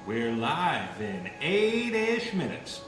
We're live in 8-ish minutes.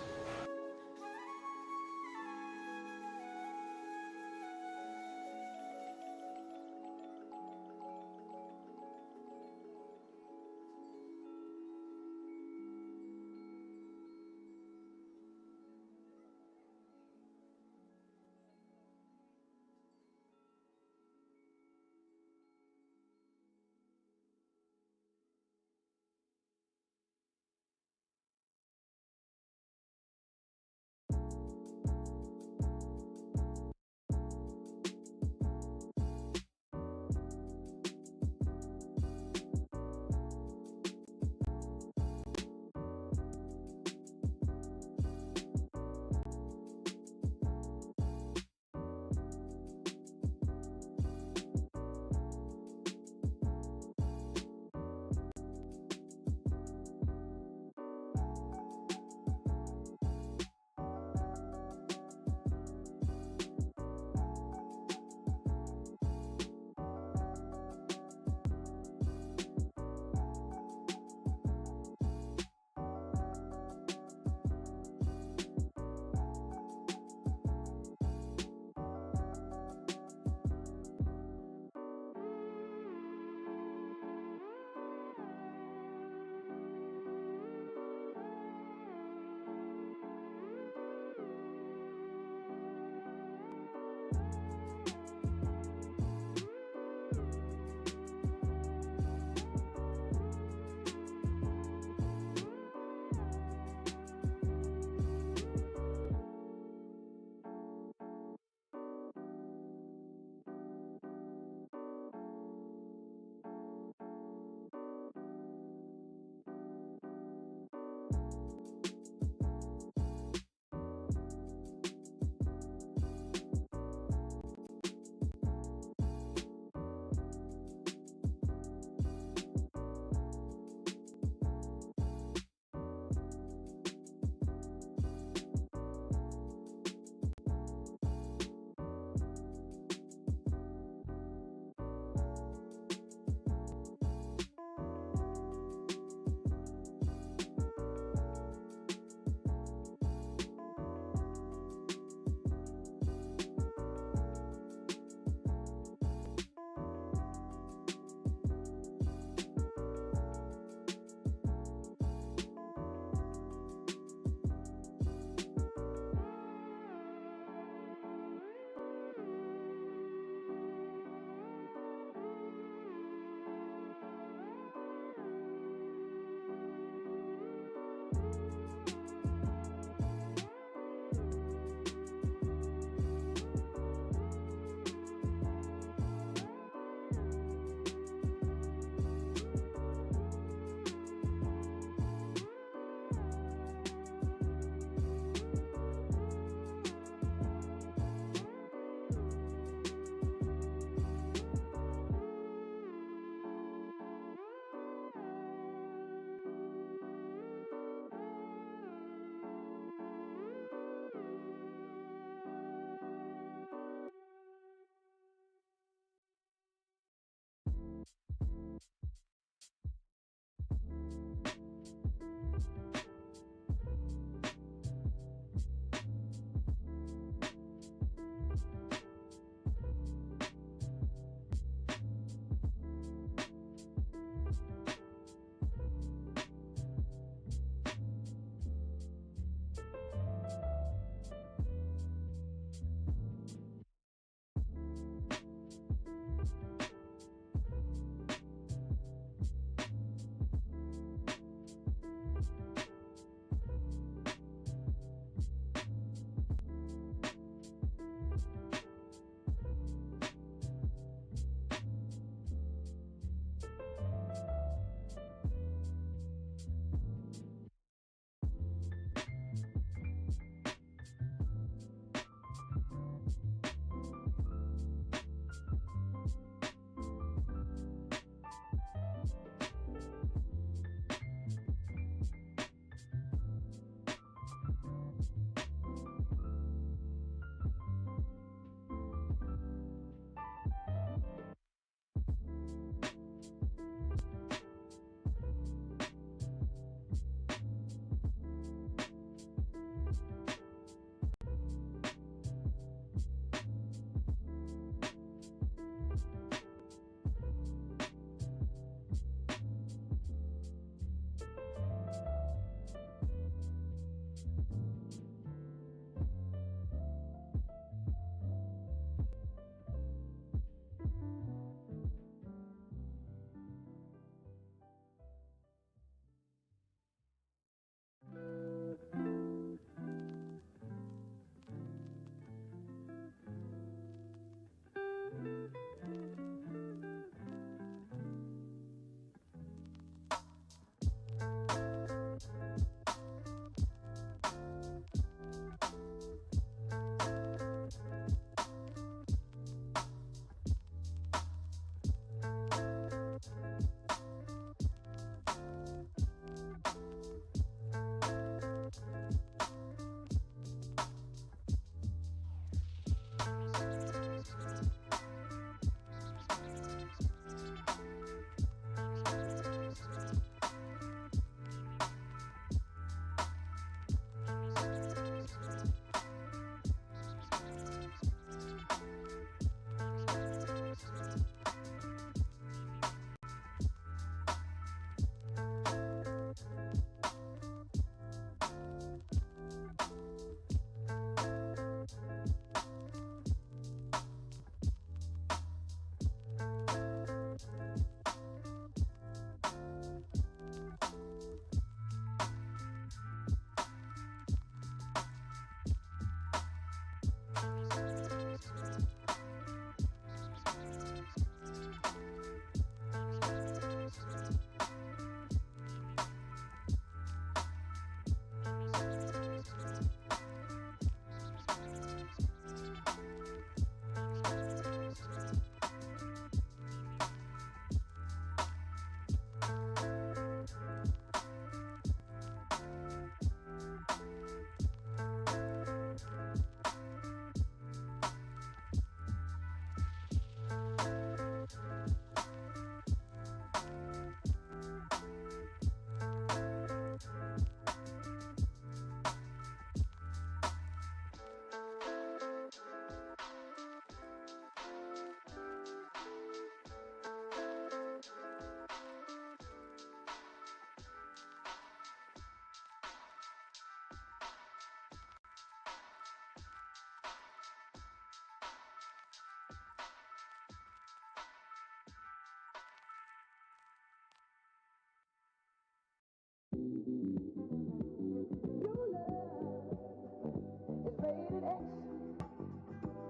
rated X.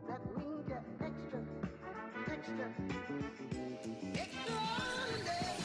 That means you're extra, extra, extraordinary.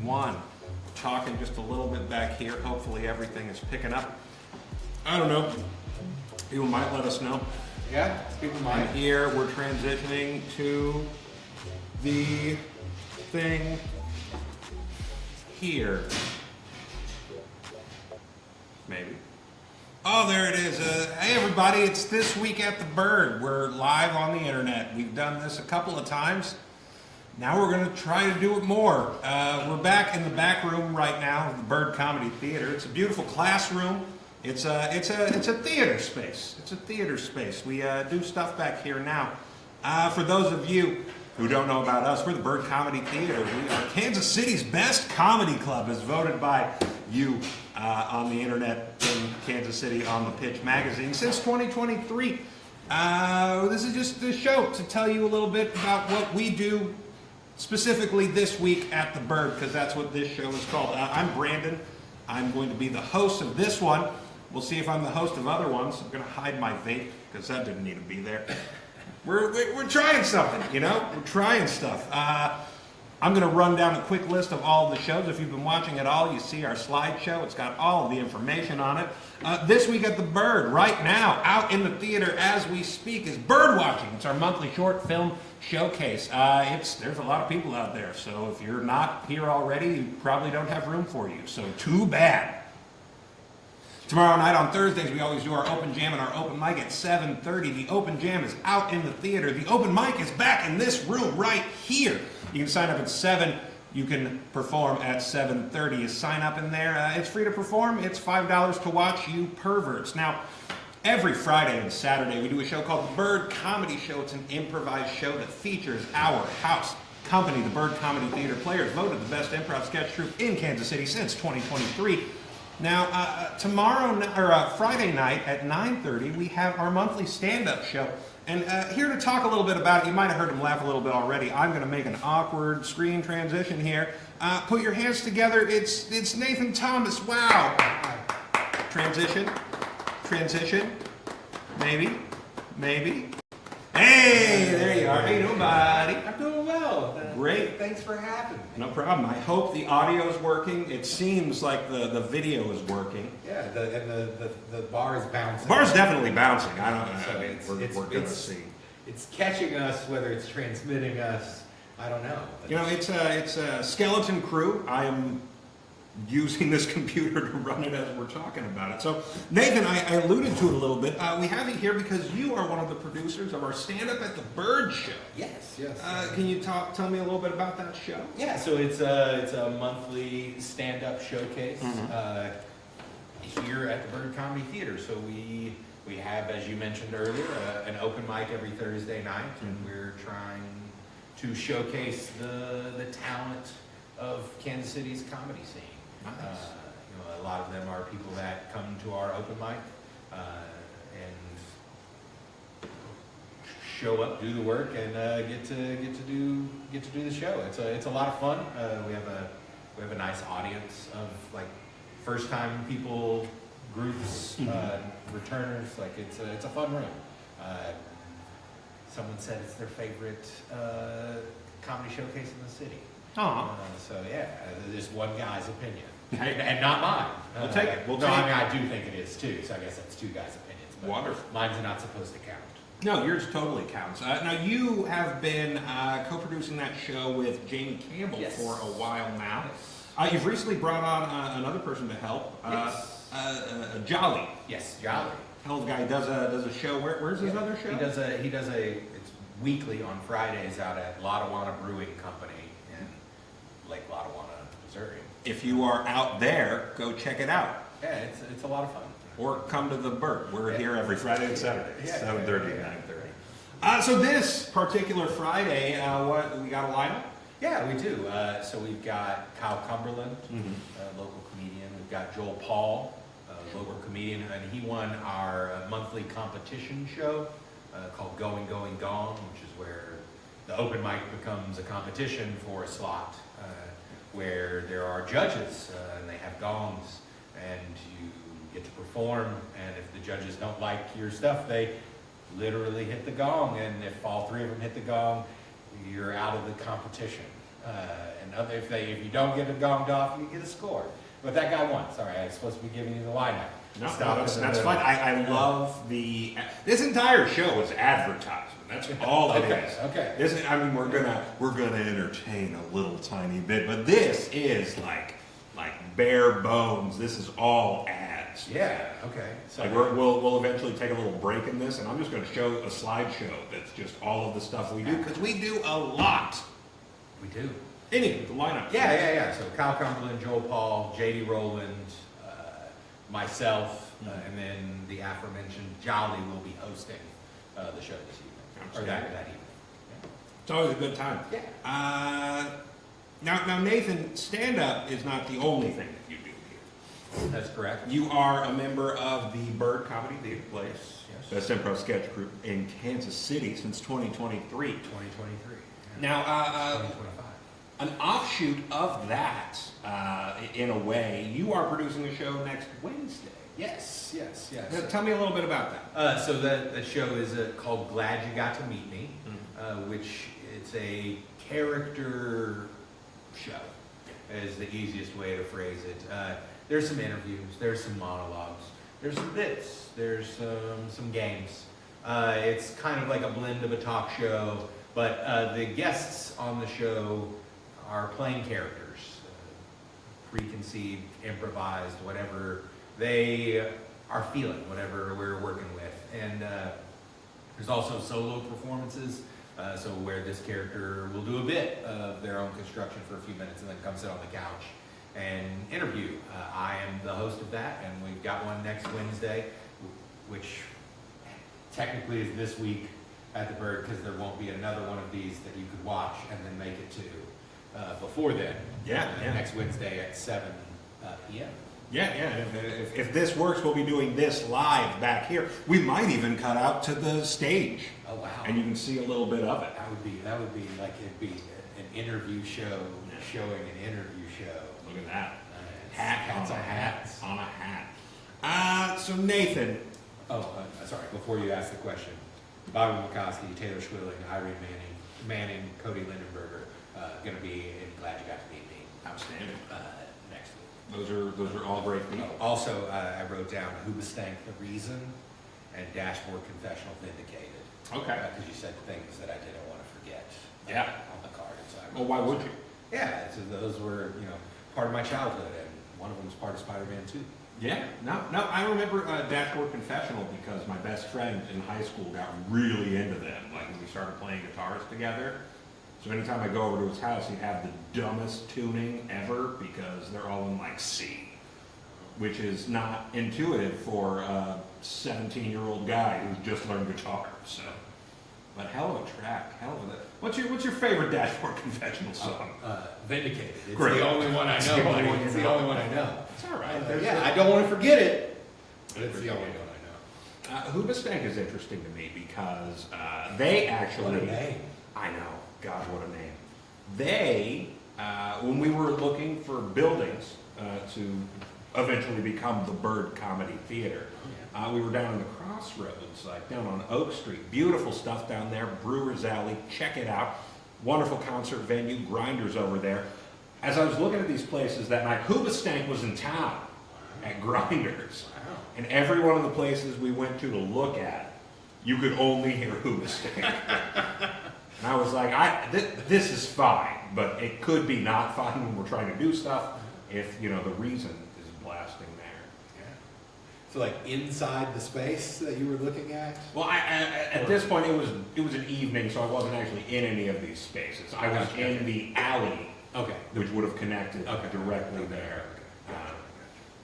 One, talking just a little bit back here. Hopefully everything is picking up. I don't know. People might let us know. Yeah, people might. And here we're transitioning to the thing here. Maybe. Oh, there it is. Hey, everybody, it's This Week at the Bird. We're live on the internet. We've done this a couple of times. Now we're going to try to do it more. We're back in the back room right now of the Bird Comedy Theater. It's a beautiful classroom. It's a theater space. It's a theater space. We do stuff back here now. For those of you who don't know about us, we're the Bird Comedy Theater. We are Kansas City's best comedy club, as voted by you on the internet in Kansas City on the Pitch magazine since 2023. This is just a show to tell you a little bit about what we do specifically this week at the Bird, because that's what this show is called. I'm Brandon. I'm going to be the host of this one. We'll see if I'm the host of other ones. I'm going to hide my vape because that didn't need to be there. We're trying something, you know? We're trying stuff. I'm going to run down a quick list of all of the shows. If you've been watching at all, you see our slideshow. It's got all of the information on it. This week at the Bird, right now, out in the theater as we speak, is Bird Watching. It's our monthly short film showcase. There's a lot of people out there, so if you're not here already, you probably don't have room for you. So too bad. Tomorrow night on Thursdays, we always do our open jam and our open mic at 7:30. The open jam is out in the theater. The open mic is back in this room right here. You can sign up at 7. You can perform at 7:30. You sign up in there. It's free to perform. It's $5 to watch, you perverts. Now, every Friday and Saturday, we do a show called The Bird Comedy Show. It's an improvised show that features our house company, the Bird Comedy Theater Players, voted the best improv sketch troupe in Kansas City since 2023. Now, Friday night at 9:30, we have our monthly stand-up show. And here to talk a little bit about it, you might have heard him laugh a little bit already. I'm going to make an awkward screen transition here. Put your hands together. It's Nathan Thomas. Wow. Transition. Maybe. Hey, there you are. How you doing, buddy? I'm doing well. Great. Thanks for having me. No problem. I hope the audio is working. It seems like the video is working. Yeah, the bar is bouncing. The bar's definitely bouncing. I don't know. So We're going to see. It's catching us, whether it's transmitting us, I don't know. You know, it's a skeleton crew. I am using this computer to run it as we're talking about it. So, Nathan, I alluded to it a little bit. We have you here because you are one of the producers of our Stand Up at the Bird show. Yes. Can you tell me a little bit about that show? Yeah, so it's a monthly stand-up showcase here at the Bird Comedy Theater. So we have, as you mentioned earlier, an open mic every Thursday night, and we're trying to showcase the talent of Kansas City's comedy scene. Nice. A lot of them are people that come to our open mic and show up, do the work, and get to do the show. It's a lot of fun. We have a nice audience of like first time people, groups, returners. Like it's a fun room. Someone said it's their favorite comedy showcase in the city. So yeah, just one guy's opinion, and not mine. We'll take it. I mean, I do think it is too. So I guess that's two guys' opinions. But Wonderful. Mine's not supposed to count. No, yours totally counts. Now, you have been co-producing that show with Jamie Campbell for a while now. Yes. You've recently brought on another person to help. Jolly. Yes, Jolly. Hell of a guy. He does a show. Where's his other show? He does a. It's weekly on Fridays out at Lottawanna Brewing Company in Lake Lottawanna, Missouri. If you are out there, go check it out. Yeah, it's a lot of fun. Or come to the Bird. We're here every Friday and Saturday, 7:30 to 9:30. So this particular Friday, what we got a lineup? Yeah, we do. So we've got Kyle Cumberland, a local comedian. We've got Joel Paul, a local comedian, and he won our monthly competition show called Going, Going, Gong, which is where the open mic becomes a competition for a slot where there are judges and they have gongs and you get to perform, and if the judges don't like your stuff, they literally hit the gong, and if all three of them hit the gong, you're out of the competition. If you don't get it gonged off, you get a score. But that guy won. Sorry, I was supposed to be giving you the lineup. No, that's fine. I love this entire show is advertisement. That's all it is. Okay. We're gonna entertain a little tiny bit, but this is like bare bones. This is all ads. Yeah. Okay. So We'll eventually take a little break in this, and I'm just going to show a slideshow that's just all of the stuff we do, because we do a lot. we do. Anyway, the lineup. Yeah. So Kyle Cumberland, Joel Paul, J.D. Rowland, myself, and then the aforementioned Jolly will be hosting the show this evening, or that evening. It's always a good time. Yeah. Now, Nathan, stand-up is not the only thing that you do here. That's correct. You are a member of the Bird Comedy Theater Place, Yes. Best Improv Sketch Group in Kansas City since 2023. 2023. Now, 2025. an offshoot of that, in a way, you are producing a show next Wednesday. Yes. Now, tell me a little bit about that. So that show is called Glad You Got to Meet Me, which it's a character show, is the easiest way to phrase it. There's some interviews, there's some monologues, there's some bits, there's some games. It's kind of like a blend of a talk show, but the guests on the show are playing characters, preconceived, improvised, whatever they are feeling, whatever we're working with. And there's also solo performances, so where this character will do a bit of their own construction for a few minutes and then come sit on the couch and interview. I am the host of that, and we've got one next Wednesday, which technically is this week at the Bird, because there won't be another one of these that you could watch and then make it to before then. Yeah. Next Wednesday at 7 p.m. Yeah. If this works, we'll be doing this live back here. We might even cut out to the stage. Oh wow! And you can see a little bit of it. That would be like it'd be an interview show showing an interview show. Look at that. Hats on hats. On a hat. So Nathan. Sorry. Before you ask the question, Bobby McCoskey, Taylor Schwilling, Irene Manning, Cody Lindenberger, going to be in Glad You Got to Meet Me. Outstanding. Next week. Those are all great people. Also, I wrote down Hoobastank the Reason and Dashboard Confessional Vindicated. Okay. Because you said things that I didn't want to forget. Yeah. On the card. So Well, why would you? Yeah, so those were, part of my childhood, and one of them was part of Spider-Man 2. Yeah. No. I remember Dashboard Confessional because my best friend in high school got really into them. Like when we started playing guitars together. So anytime I go over to his house, he'd have the dumbest tuning ever because they're all in like C, which is not intuitive for a 17-year-old guy who's just learned guitar. So, but hell of a track, hell of a. What's your favorite Dashboard Confessional song? Vindicated. It's Great. the only one I It's know. the only buddy. one you It's the know. only one I know. It's all right. I don't want to forget it, but it's the only one I know. Hoobastank is interesting to me because they actually. What a name. I know. God, what a name. They, when we were looking for buildings to eventually become the Bird Comedy Theater, we were down in the Crossroads, like down on Oak Street. Beautiful stuff down there, Brewer's Alley. Check it out. Wonderful concert venue, Grinders over there. As I was looking at these places that night, Hoobastank was in town at Grinders. Wow. And every one of the places we went to look at, you could only hear Hoobastank. And I was like, this is fine, but it could be not fine when we're trying to do stuff if, the reason is blasting there. Yeah. So like inside the space that you were looking at? Well, at this point, it was an evening, so I wasn't actually in any of these spaces. I was in the alley, which would have connected directly there.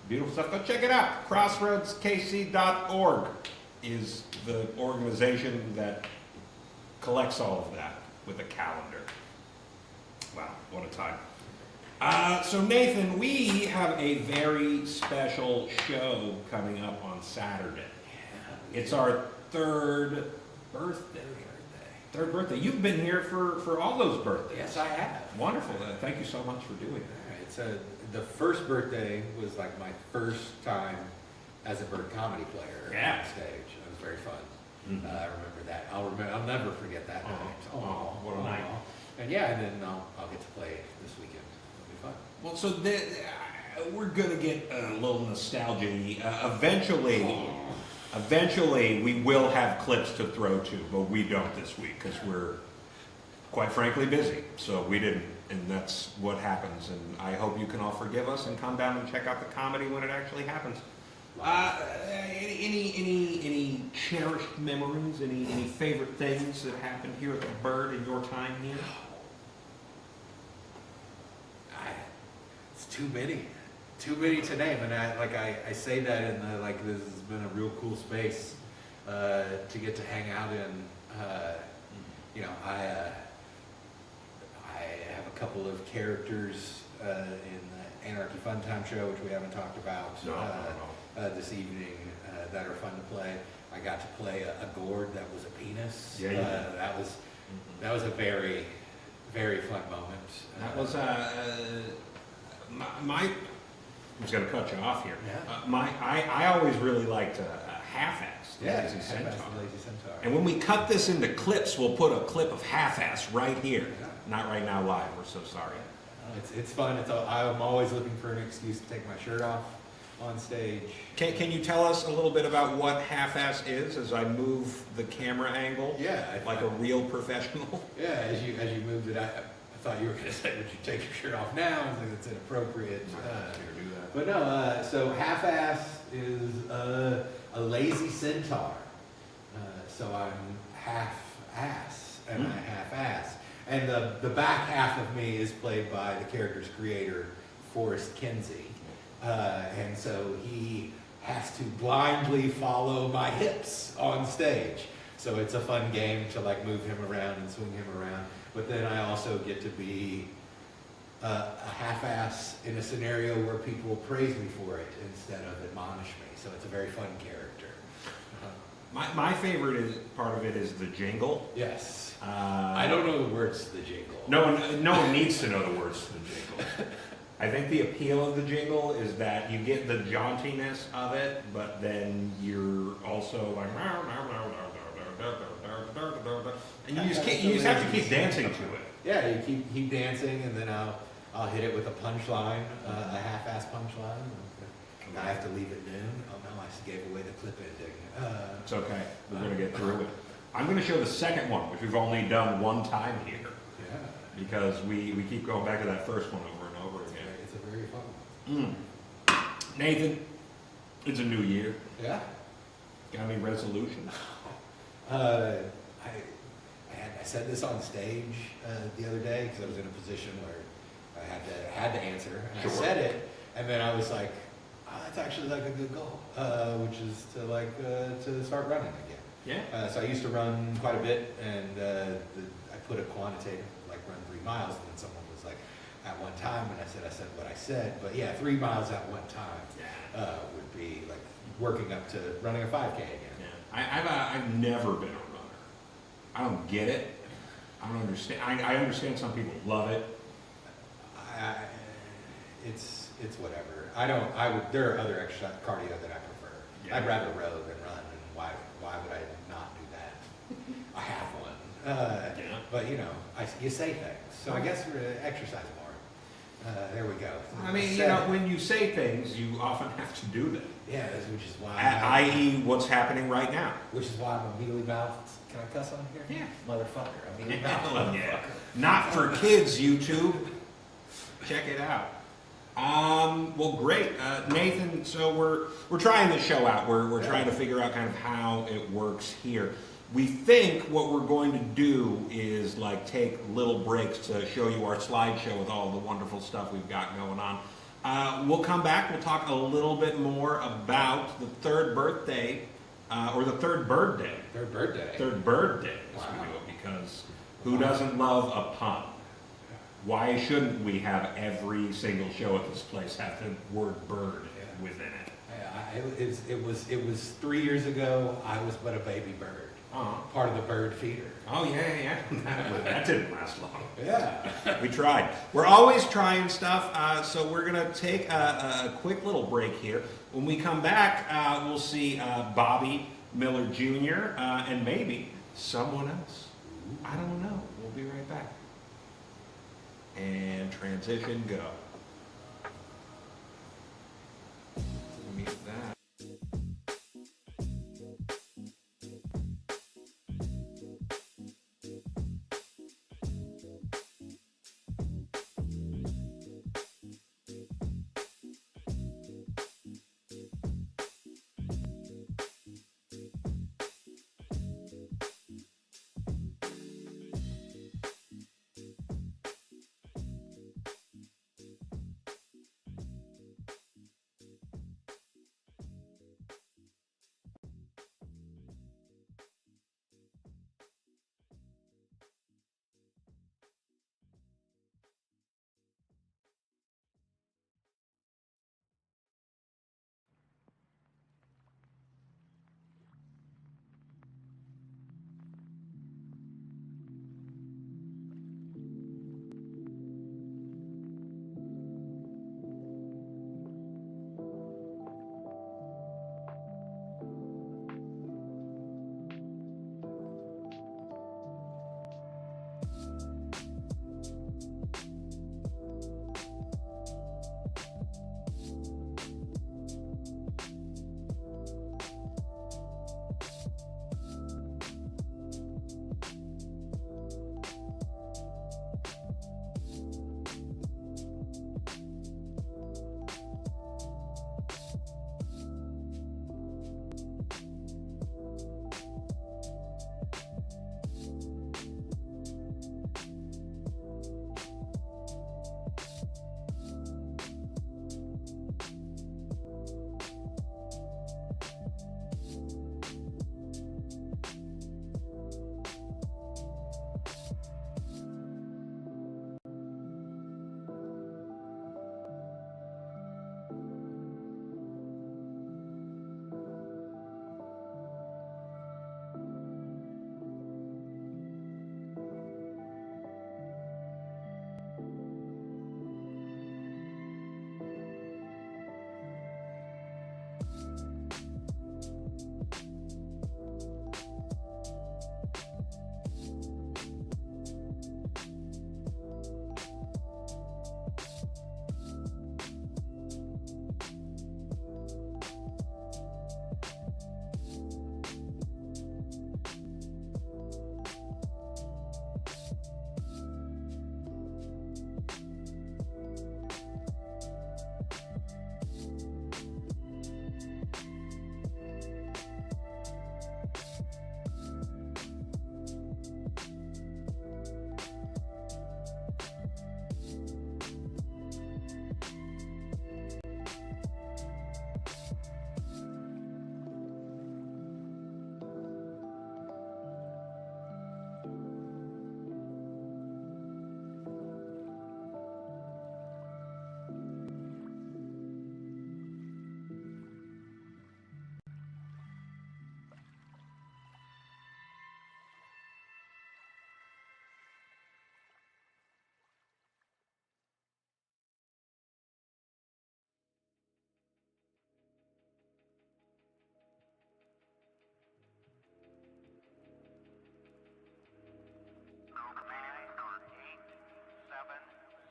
Beautiful stuff. Go check it out. CrossroadsKC.org is the organization that collects all of that with a calendar. Wow, what a time. So Nathan, we have a very special show coming up on Saturday. It's our third birthday. Third birthday. You've been here for all those birthdays. Yes, I have. Wonderful. Thank you so much for doing that. All right, so the first birthday was like my first time as a bird comedy player Yeah. on stage. It was very fun. Mhm. I remember that. I'll never forget that Oh, night. oh, what a night. And yeah, and then I'll get to play this weekend. It'll be fun. Well, so we're gonna get a little nostalgia. Eventually, we will have clips to throw to, but we don't this week because we're, quite frankly, busy. So we didn't, and that's what happens. And I hope you can all forgive us and come down and check out the comedy when it actually happens. Any cherished memories? Any favorite things that happened here at the Bird in your time here? It's too many to name, and I say that in the like this has been a real cool space to get to hang out in. You know, I have a couple of characters in the Anarchy Fun Time show, which we haven't talked about this evening, that are fun to play. I got to play a gourd that was a penis. Yeah, yeah. That was a very, very fun moment. That was my. I was going to cut you off here. Yeah. I always really liked half-assed. Yeah, Lazy Centaur. Lazy Centaur. And when we cut this into clips, we'll put a clip of half-ass right here. Yeah. Not right now live. We're so sorry. It's fun. I'm always looking for an excuse to take my shirt off on stage. Can you tell us a little bit about what half-ass is as I move the camera angle? Yeah, Like a real professional? Yeah, as you moved it, I thought you were going to say, would you take your shirt off now? I think it's inappropriate. But no, so half-ass is a lazy centaur. So I'm half-ass and I half-ass. And the back half of me is played by the character's creator, Forrest Kinsey. And so he has to blindly follow my hips on stage. So it's a fun game to like move him around and swing him around. But then I also get to be a half-ass in a scenario where people praise me for it instead of admonish me. So it's a very fun character. My favorite part of it is the jingle. Yes. I don't know the words to the jingle. No one needs to know the words to the jingle. I think the appeal of the jingle is that you get the jauntiness of it, but then you're also like, and you just have to keep dancing to it. Yeah, you keep dancing, and then I'll hit it with a punchline, a half-ass punchline. I have to leave it noon. Oh no, I just gave away the clip ending. It's okay. We're going to get through it. I'm going to show the second one, which we've only done one time here. Yeah. Because we keep going back to that first one over and over again. It's a very fun one. Nathan, it's a new year. Yeah. Got any resolutions? I said this on stage the other day because I was in a position where I had to answer. And Sure. I said it, and then I was like, oh, that's actually like a good goal, which is to start running again. Yeah. So I used to run quite a bit, and I put a quantitative, like run 3 miles, and then someone was like, at one time, and I said what I said, but yeah, 3 miles at one time would be like working up to running a 5K again. Yeah. I've never been a runner. I don't get it. I don't understand. I understand some people love it. It's whatever. There are other exercise cardio that I prefer. Yeah. I'd rather row than run, and why would I not do that? I have one. Yeah. But you know, you say things, so I guess we're gonna exercise more. There we go. I mean, you know, when you say things, you often have to do them. Yeah, which is why. I.e., what's happening right now. Which is why I'm a mealy mouthed. Can I cuss on here? Yeah. Motherfucker. A mealy mouthed motherfucker. Yeah. Not for kids, YouTube. Check it out. Well, great, Nathan. So we're trying this show out. We're trying to figure out kind of how it works here. We think what we're going to do is like take little breaks to show you our slideshow with all the wonderful stuff we've got going on. We'll come back. We'll talk a little bit more about the third birthday, or the third bird day. Third birthday. Third bird day, as Wow. we do it, because who doesn't love a pun? Why shouldn't we have every single show at this place have the word bird within it? It was 3 years ago. I was but a baby bird, part of the bird feeder. Oh, yeah. That didn't last long. Yeah. We tried. We're always trying stuff, so we're going to take a quick little break here. When we come back, we'll see Bobby Miller Jr. And maybe someone else. I don't know. We'll be right back. And transition, go. Mute that.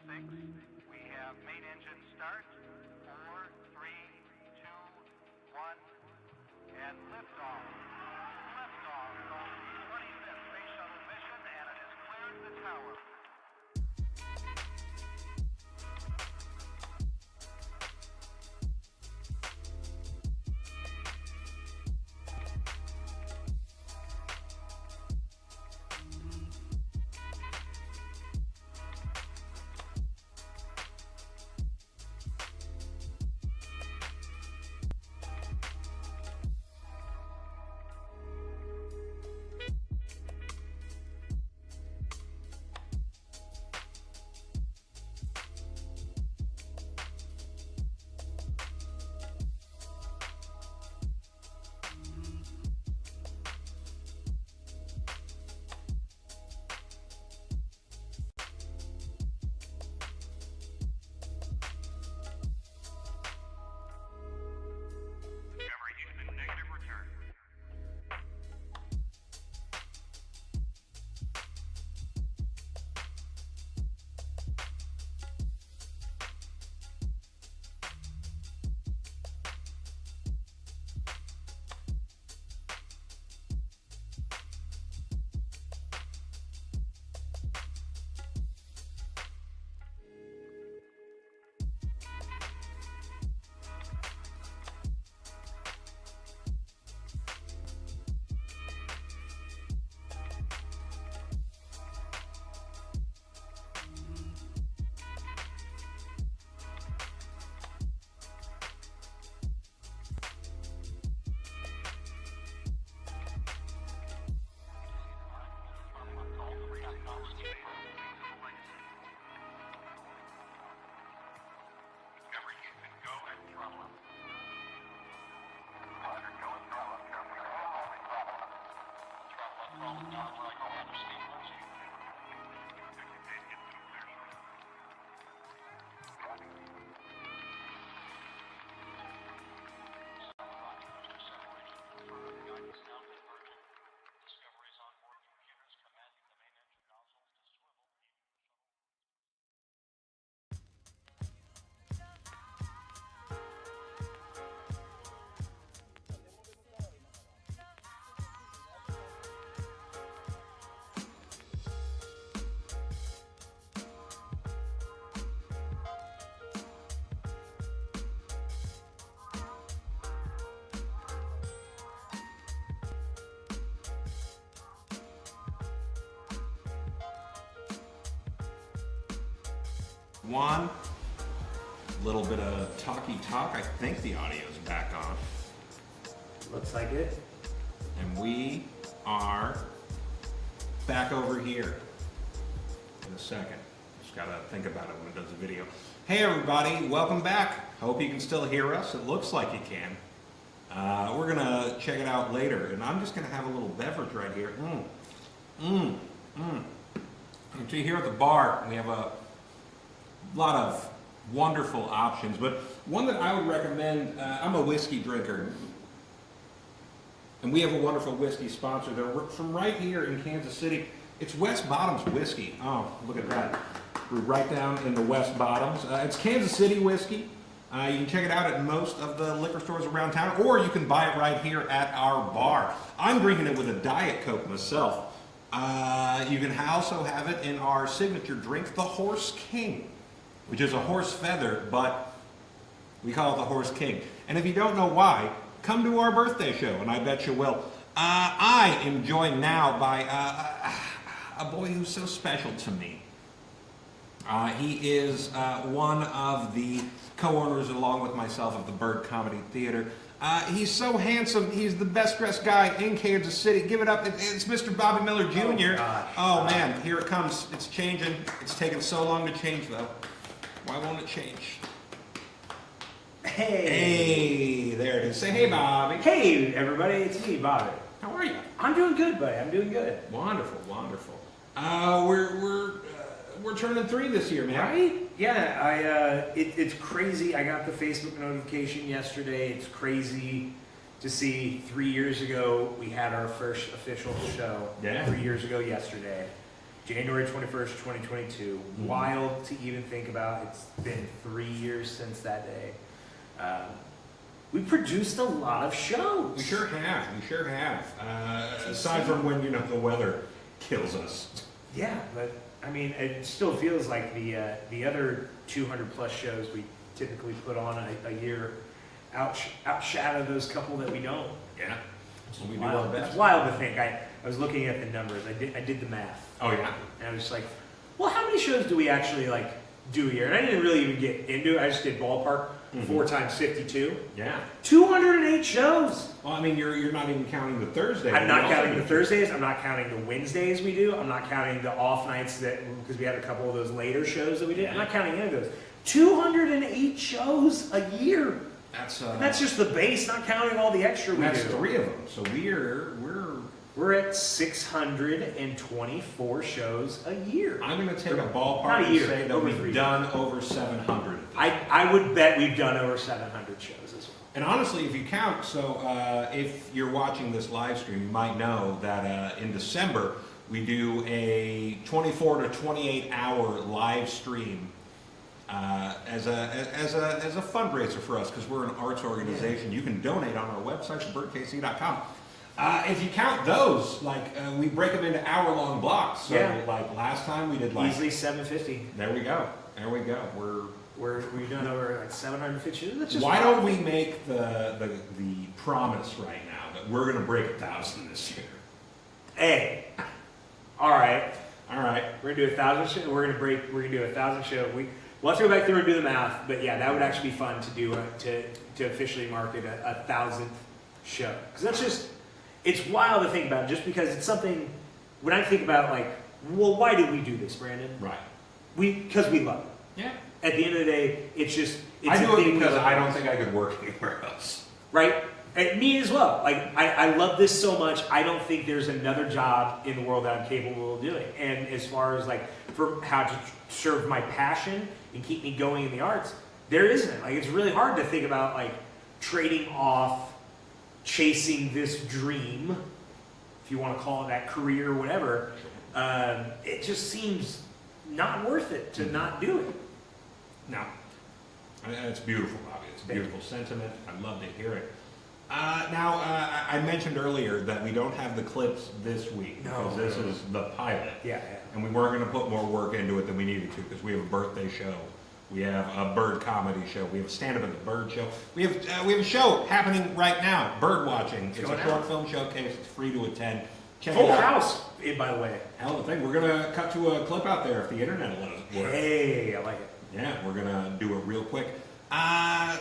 six. We have main engine start. 4, 3, 2, 1, and liftoff. Liftoff of the 25th Space Shuttle mission, and it has cleared the tower. one. Little bit of talky talk. I think the audio's back on. Looks like it. And we are back over here in a second. Just gotta think about it when it does the video. Hey everybody, welcome back. Hope you can still hear us. It looks like you can. We're gonna check it out later, and I'm just gonna have a little beverage right here. You see here at the bar, we have a lot of wonderful options, but one that I would recommend, I'm a whiskey drinker, and we have a wonderful whiskey sponsor. They're from right here in Kansas City. It's West Bottoms Whiskey. Oh, look at that. We're right down in the West Bottoms. It's Kansas City whiskey. You can check it out at most of the liquor stores around town, or you can buy it right here at our bar. I'm drinking it with a Diet Coke myself. You can also have it in our signature drink, the Horse King, which is a horse feather, but we call it the Horse King. And if you don't know why, come to our birthday show, and I bet you will. I am joined now by a boy who's so special to me. He is one of the co-owners, along with myself, of the Bird Comedy Theater. He's so handsome. He's the best dressed guy in Kansas City. Give it up. It's Mr. Bobby Miller Jr. Oh man, here it comes. It's changing. It's taken so long to change, though. Why won't it change? Hey. Hey, there it is. Say hey, Bobby. Hey, everybody, it's me, Bobby. How are you? I'm doing good, buddy. I'm doing good. Wonderful, wonderful. We're turning 3 this year, man. Right? Yeah, it's crazy. I got the Facebook notification yesterday. It's crazy to see 3 years ago we had our first official show. Yeah. 3 years ago yesterday. January 21st, 2022. Mm-hmm. Wild to even think about. It's been 3 years since that day. We produced a lot of shows. We sure have. We sure have. Aside from when, you know, the weather kills us. Yeah, but I mean, it still feels like the other 200 plus shows we typically put on a year outshadow those couple that we don't. Yeah. So we do Wild. our best. It's wild to think. I was looking at the numbers. I did the math. Oh yeah. And I was just like, well, how many shows do we actually like do a year? And I didn't really even get into it. I just did ballpark. 4 times 52. Yeah. 208 shows. Well, I mean, you're not even counting the Thursday. I'm not counting the Thursdays. I'm not counting the Wednesdays we do. I'm not counting the off nights because we had a couple of those later shows that we did. I'm not counting any of those. 208 shows a year. That's And that's just the base, not counting all the extra we that's do. 3 of them. So We're at 624 shows a year. I'm going to take a Not ballpark a and year, say that over 3 we've years. done over 700. I would bet we've done over 700 shows as well. And honestly, if you count, so if you're watching this live stream, you might know that in December we do a 24 to 28 hour live stream as a fundraiser for us, because we're an arts organization. You can donate on our website, birdkc.com. If you count those, we break them into hour-long blocks. So, Yeah. like last time we did Easily 750. There we go. There we go. We've done over like 750 shows. That's just Why wild. don't we make the promise right now that we're going to break 1,000 this year? Hey, all right. All right. We're gonna do 1,000 shows. We're gonna do 1,000 shows. We'll have to go back through and do the math. But yeah, that would actually be fun to do to officially market a 1,000th show, because that's just, it's wild to think about. Just because it's something. When I think about well, why did we do this, Brandon? Right. Because we love it. Yeah. At the end of the day, it's just. It's I a do it thing we because love. I don't think I could work anywhere else. Right? And me as well. I love this so much. I don't think there's another job in the world that I'm capable of doing. And as far as for how to serve my passion and keep me going in the arts, there isn't. It's really hard to think about trading off, chasing this dream, if you want to call it that, career or whatever. It just seems not worth it to not do it. No. It's beautiful, Bobby. It's a beautiful sentiment. I'd love to hear it. Now, I mentioned earlier that we don't have the clips this week because this is the pilot. Yeah. And we weren't going to put more work into it than we needed to, because we have a birthday show. We have a bird comedy show. We have a stand-up at the bird show. We have a show happening right now, bird watching. It's a short film showcase. It's free to attend. Check Full it out. house, by the way. Hell of a thing. We're going to cut to a clip out there if the internet will let us work. Hey, I like it. Yeah, we're gonna do it real quick. But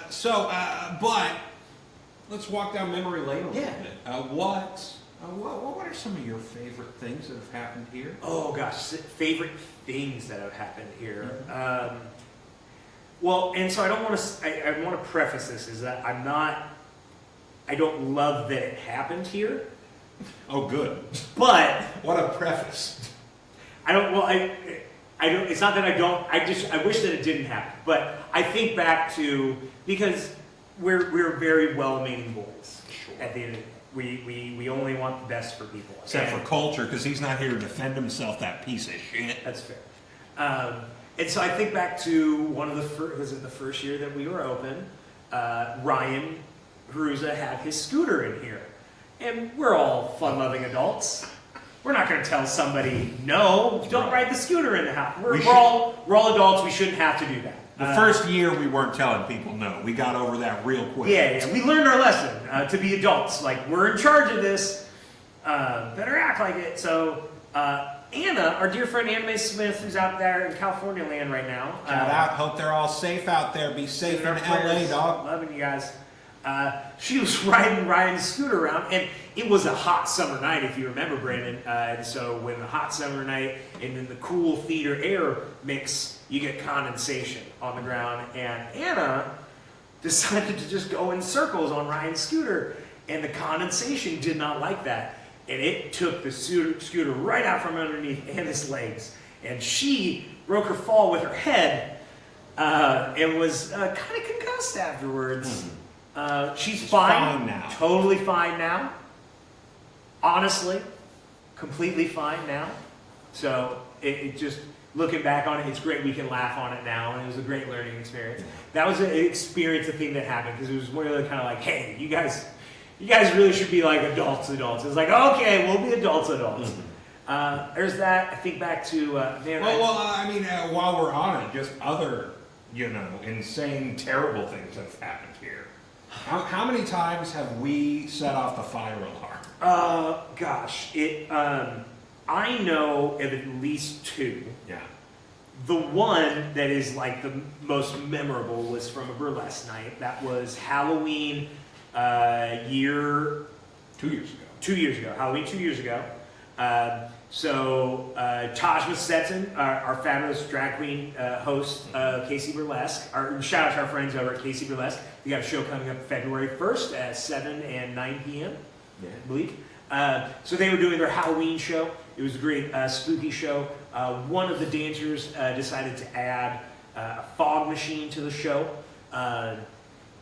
let's walk down memory lane a little Yeah. bit. What are some of your favorite things that have happened here? Oh gosh, favorite things that have happened here. Well, and so I don't want to. I want to preface this is that I don't love that it happened here, Oh, good. but What a preface. I don't. Well, I don't. It's not that I don't. I wish that it didn't happen. But I think back to because we're very well-meaning boys. Sure. At the end of the day, we only want the best for people. Except And- for Culture, because he's not here to defend himself, that piece of shit. That's fair. And so I think back to one of the first, was it the first year that we were open? Ryan Haruza had his scooter in here. And we're all fun-loving adults. We're not going to tell somebody, no, don't ride the scooter in the house. We're all adults. We shouldn't have to do that. The first year we weren't telling people no. We got over that real quick. Yeah, we learned our lesson to be adults. Like, we're in charge of this. Better act like it. So, Anna, our dear friend Anna Mae Smith, who's out there in California land right now. Shout out. Hope they're all safe out there. Be safe in our LA, prayers. dog. Loving you guys. She was riding Ryan's scooter around, and it was a hot summer night, if you remember, Brandon. And so when the hot summer night and then the cool theater air mix, you get condensation on the ground. And Anna decided to just go in circles on Ryan's scooter, and the condensation did not like that. And it took the scooter right out from underneath Anna's legs. And she broke her fall with her head and was kind of concussed afterwards. She's fine now. Totally fine now. Honestly, completely fine now. So it just, looking back on it, it's great we can laugh on it now, and it was a great learning experience. That was an experience, a thing that happened, because it was really kind of like, hey, you guys really should be like adults. It's like, okay, we'll be adults. There's that. I think back to, while we're on it, just other, insane, terrible things have happened here. How many times have we set off the fire alarm? Gosh, I know of at least two. Yeah. The one that is like the most memorable was from a burlesque night. That was Halloween 2 years ago. 2 years ago. Halloween 2 years ago. So Tajma Stetson, our fabulous drag queen host, Casey Burlesque. Shout out to our friends over at Casey Burlesque. We got a show coming up February 1st at 7 and 9 p.m. Yeah. I believe. So they were doing their Halloween show. It was a great spooky show. One of the dancers decided to add a fog machine to the show. And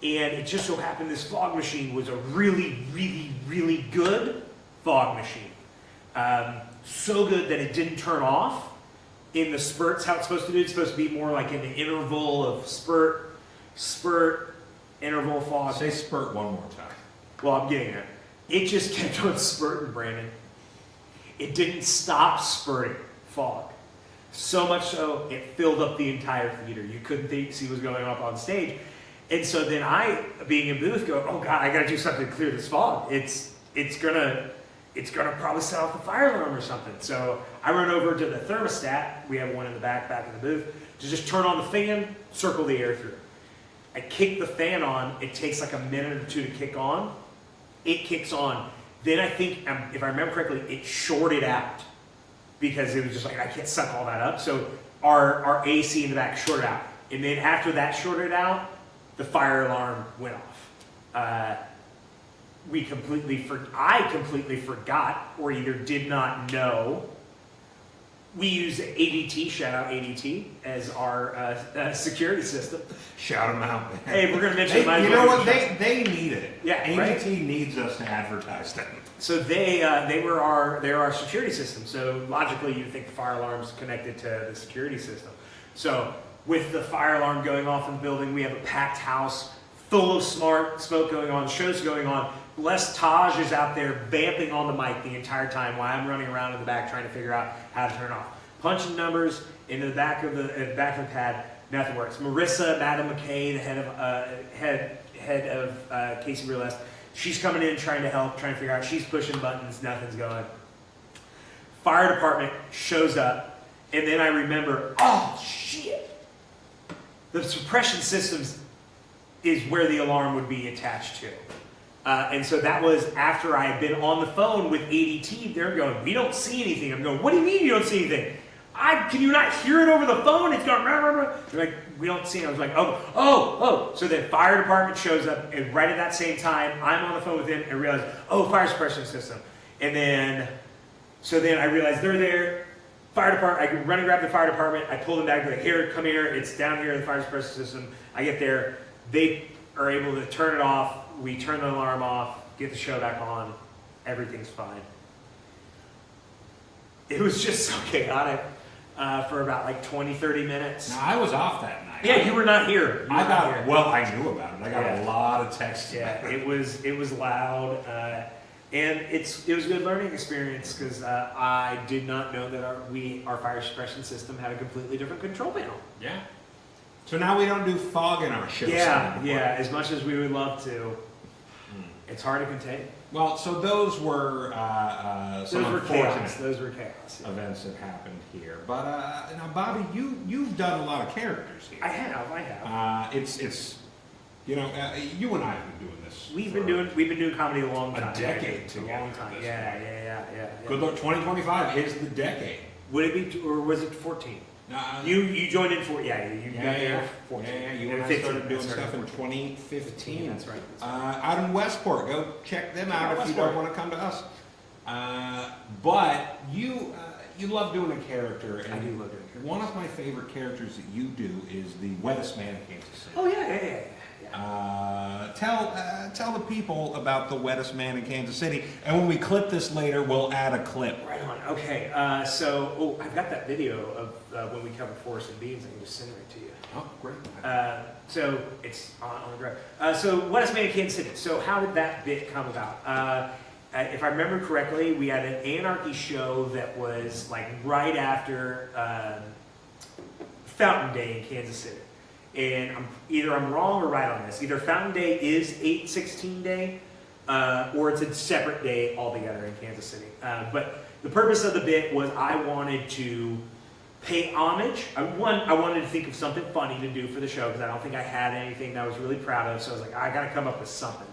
it just so happened this fog machine was a really, really, really good fog machine. So good that it didn't turn off in the spurts how it's supposed to do. It's supposed to be more like in the interval of spurt, interval fog. Say spurt one more time. Well, I'm getting there. It just kept on spurting, Brandon. It didn't stop spurting fog. So much so, it filled up the entire theater. You couldn't see what was going on stage. And so then I, being in booth, go, oh God, I gotta do something to clear this fog. It's gonna probably set off the fire alarm or something. So I run over to the thermostat. We have one in the back in the booth, to just turn on the fan, circle the air through. I kick the fan on. It takes like a minute or two to kick on. It kicks on. Then I think, if I remember correctly, it shorted out because it was just like, I can't suck all that up. So our AC in the back shorted out. And then after that shorted out, the fire alarm went off. I completely forgot or either did not know. We use ADT, shout out ADT, as our security system. Shout them out, man. Hey, we're going to mention You know what? They need it. Yeah, ADT right? needs us to advertise them. So they're our security system. So logically, you'd think the fire alarm's connected to the security system. So with the fire alarm going off in the building, we have a packed house full of smoke going on, shows going on. Les Taj is out there vamping on the mic the entire time while I'm running around in the back trying to figure out how to turn it off. Punching numbers into the back of the pad, nothing works. Marissa, Madam McKay, the head of Casey Burlesque, she's coming in trying to help, trying to figure out. She's pushing buttons, nothing's going. Fire department shows up, and then I remember, oh shit! the suppression systems is where the alarm would be attached to. And so that was after I had been on the phone with ADT. They're going, we don't see anything. I'm going, what do you mean you don't see anything? Can you not hear it over the phone? It's going, rah, rah, rah. They're like, we don't see it. I was like, oh. So the fire department shows up, and right at that same time, I'm on the phone with them and realize, fire suppression system. And then, I realized they're there. Fire department, I run and grab the fire department. I pull them back, like, here, come here. It's down here in the fire suppression system. I get there. They are able to turn it off. We turn the alarm off, get the show back on. Everything's fine. It was just so chaotic for about like 20, 30 minutes. Now, I was off that night. Yeah, you were not here. I knew about it. I got a lot of texts. Yeah, it was loud, and it was a good learning experience because I did not know that our fire suppression system had a completely different control panel. Yeah. So now we don't do fog in our shows. Yeah. As much as we would love to, it's hard to contain. Well, so those were some unfortunate Those were chaos. Yeah. events that happened here. But now, Bobby, you've done a lot of characters here. I have. It's you and I have been doing this. We've been doing comedy a long time. A decade A together. long time. at this Yeah. point. Good luck. 2025 is the decade. Would it be, or was it 14? You joined in 14. Yeah, you got there 14. Yeah, you And and I 15. started doing I started stuff in 14. 2015. That's right. Out in Westport, go check them out if you Westport. don't want to come to us. But you love doing a character, and I do love doing characters. one of my favorite characters that you do is the wettest man in Kansas City. Oh yeah. Tell the people about the wettest man in Kansas City, and when we clip this later, we'll add a clip. Right on. Okay. I've got that video of when we covered Forest and Beans. I can just send it right to you. Oh, great. So it's on the drive. So wettest man in Kansas City. So how did that bit come about? If I remember correctly, we had an Anarchy show that was like right after Fountain Day in Kansas City. And I'm wrong or right on this. Either Fountain Day is 8/16 Day, or it's a separate day altogether in Kansas City. But the purpose of the bit was I wanted to pay homage. I wanted to think of something funny to do for the show because I don't think I had anything that I was really proud of. So I was like, I got to come up with something.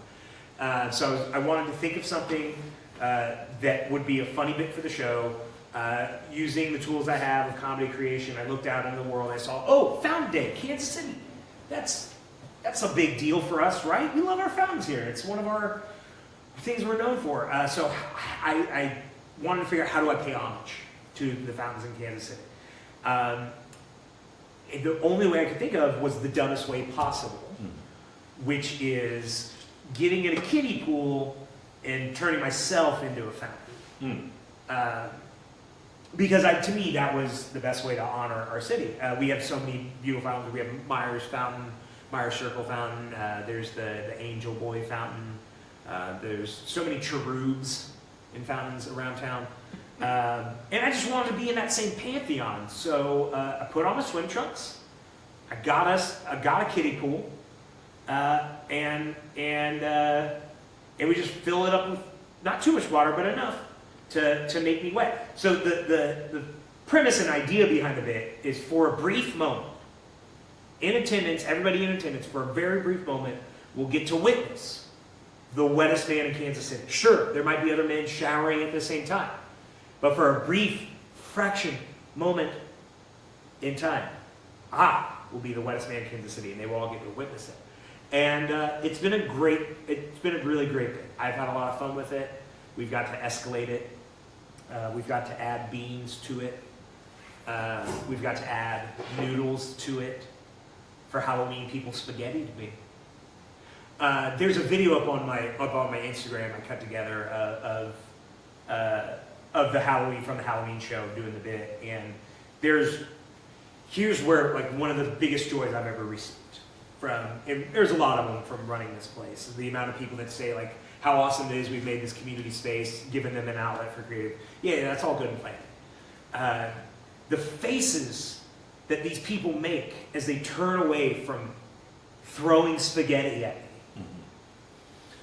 I wanted to think of something that would be a funny bit for the show. Using the tools I have of comedy creation, I looked out into the world. I saw, Fountain Day, Kansas City. That's a big deal for us, right? We love our fountains here. It's one of our things we're known for. So I wanted to figure out how do I pay homage to the fountains in Kansas City. The only way I could think of was the dumbest way possible, which is getting in a kiddie pool and turning myself into a fountain. Because to me, that was the best way to honor our city. We have so many beautiful fountains. We have Myers Fountain, Myers Circle Fountain. There's the Angel Boy Fountain. There's so many cherubs in fountains around town. And I just wanted to be in that same pantheon. So I put on my swim trunks. I got a kiddie pool. And we just fill it up with not too much water, but enough to make me wet. So the premise and idea behind the bit is for a brief moment, in attendance, everybody in attendance, for a very brief moment, will get to witness the wettest man in Kansas City. Sure, there might be other men showering at the same time, but for a brief fraction moment in time, I will be the wettest man in Kansas City, and they will all get to witness it. And it's been a really great bit. I've had a lot of fun with it. We've got to escalate it. We've got to add beans to it. We've got to add noodles to it. For Halloween, people spaghetti to me. There's a video up on my Instagram I cut together of the Halloween show doing the bit, and here's where like one of the biggest joys I've ever received and there's a lot of them from running this place. The amount of people that say like how awesome it is we've made this community space, given them an outlet for creative. Yeah, that's all good and fine. The faces that these people make as they turn away from throwing spaghetti at me.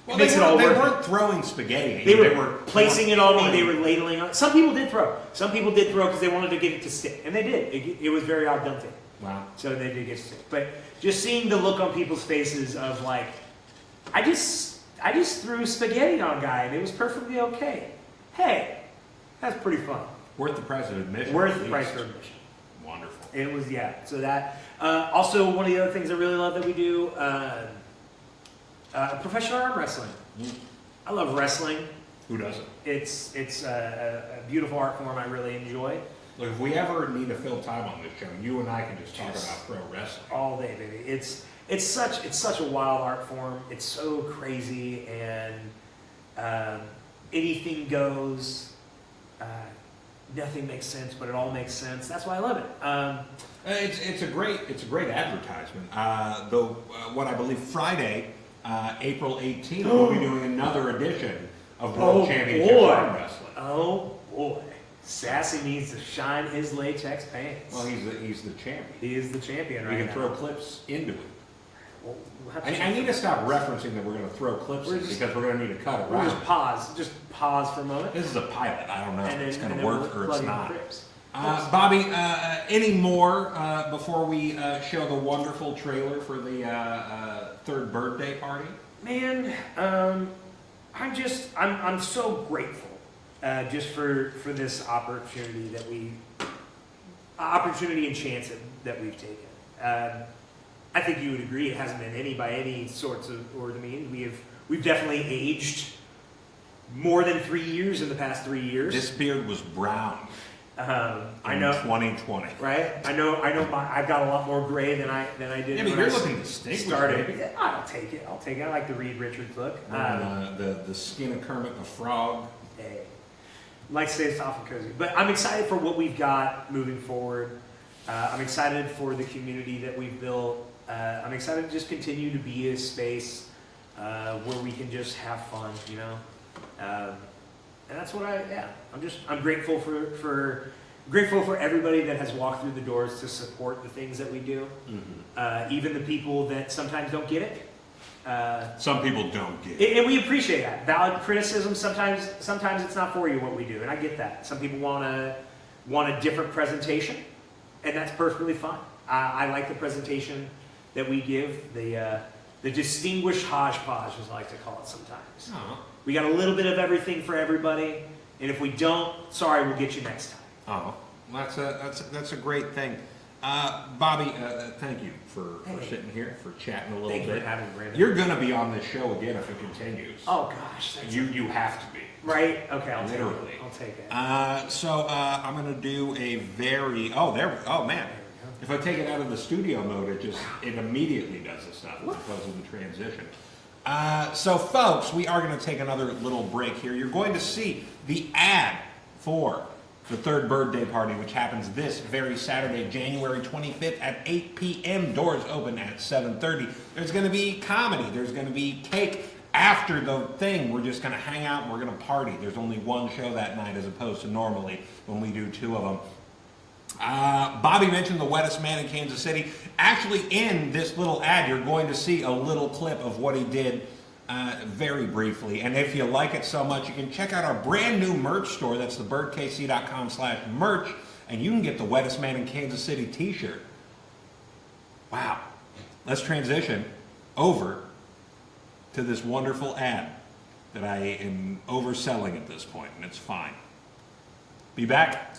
Well, they weren't throwing spaghetti. They were placing it on me. They were ladling on. Some people did throw. Some people did throw because they wanted to get it to stick, and they did. It was very al dente. Wow. So they did get sick. But just seeing the look on people's faces of like, I just threw spaghetti on a guy and it was perfectly okay. Hey, that's pretty fun. Worth the price of admission. Worth at the price least. for admission. Wonderful. It was, yeah. So that. Also, one of the other things I really love that we do, professional arm wrestling. I love wrestling. Who doesn't? It's a beautiful art form I really enjoy. Look, if we ever need to fill time on this show, you and I can just talk about pro wrestling. All day, baby. It's such a wild art form. It's so crazy and anything goes. Nothing makes sense, but it all makes sense. That's why I love it. It's a great advertisement. Though what I believe Friday, April 18th, we'll be doing another edition of World Championship Arm Wrestling. Oh boy, Sassy needs to shine his latex pants. Well, he's the champion. He is the champion You right can now. throw clips into it. Well, we'll have to I need to stop referencing that we're going to throw clips in because we're going to need to cut it We'll right. just pause for a moment. This is a pilot. I don't know if it's going to then work we'll or plug it's in the not. clips. Bobby, any more before we show the wonderful trailer for the third birthday party? Man, I'm so grateful just for this opportunity and chance that we've taken. I think you would agree it hasn't been any by any sorts of or the means. We've definitely aged more than 3 years in the past 3 years. This beard was brown. I in know, 2020. right? I know. I've got a lot more gray than I did. Yeah, but when you're I looking distinguished. started. baby. Yeah, I'll take it. I like the Reed Richards look. The skin of Kermit the Frog. Hey, like to say it's soft and cozy, but I'm excited for what we've got moving forward. I'm excited for the community that we've built. I'm excited to just continue to be a space where we can just have fun, you know. And that's what I'm grateful for everybody that has walked through the doors to support the things that we do. Even the people that sometimes don't get it. Some people don't get it. And we appreciate that. Valid criticism, sometimes it's not for you what we do, and I get that. Some people want a different presentation, and that's perfectly fine. I like the presentation that we give, the distinguished hodgepodge, as I like to call it sometimes. Oh. We got a little bit of everything for everybody, and if we don't, sorry, we'll get you next time. Oh, that's a great thing. Bobby, thank you for sitting here, for chatting a little Thank you bit. for having me, Brandon. You're going to be on this show again if it continues. Oh gosh, You have to be. right? Okay, I'll take Literally. it. I'll take it. So I'm going to do a very oh man. If I take it out of the studio mode, it immediately does the stuff because of the transition. So folks, we are going to take another little break here. You're going to see the ad for the third birthday party, which happens this very Saturday, January 25th at 8 p.m. Doors open at 7:30. There's going to be comedy. There's going to be cake. After the thing, we're just going to hang out and we're going to party. There's only one show that night as opposed to normally when we do two of them. Bobby mentioned the wettest man in Kansas City. Actually, in this little ad, you're going to see a little clip of what he did very briefly. And if you like it so much, you can check out our brand new merch store. That's thebirdkc.com/merch. And you can get the wettest man in Kansas City t-shirt. Wow. Let's transition over to this wonderful ad that I am overselling at this point, and it's fine. Be back.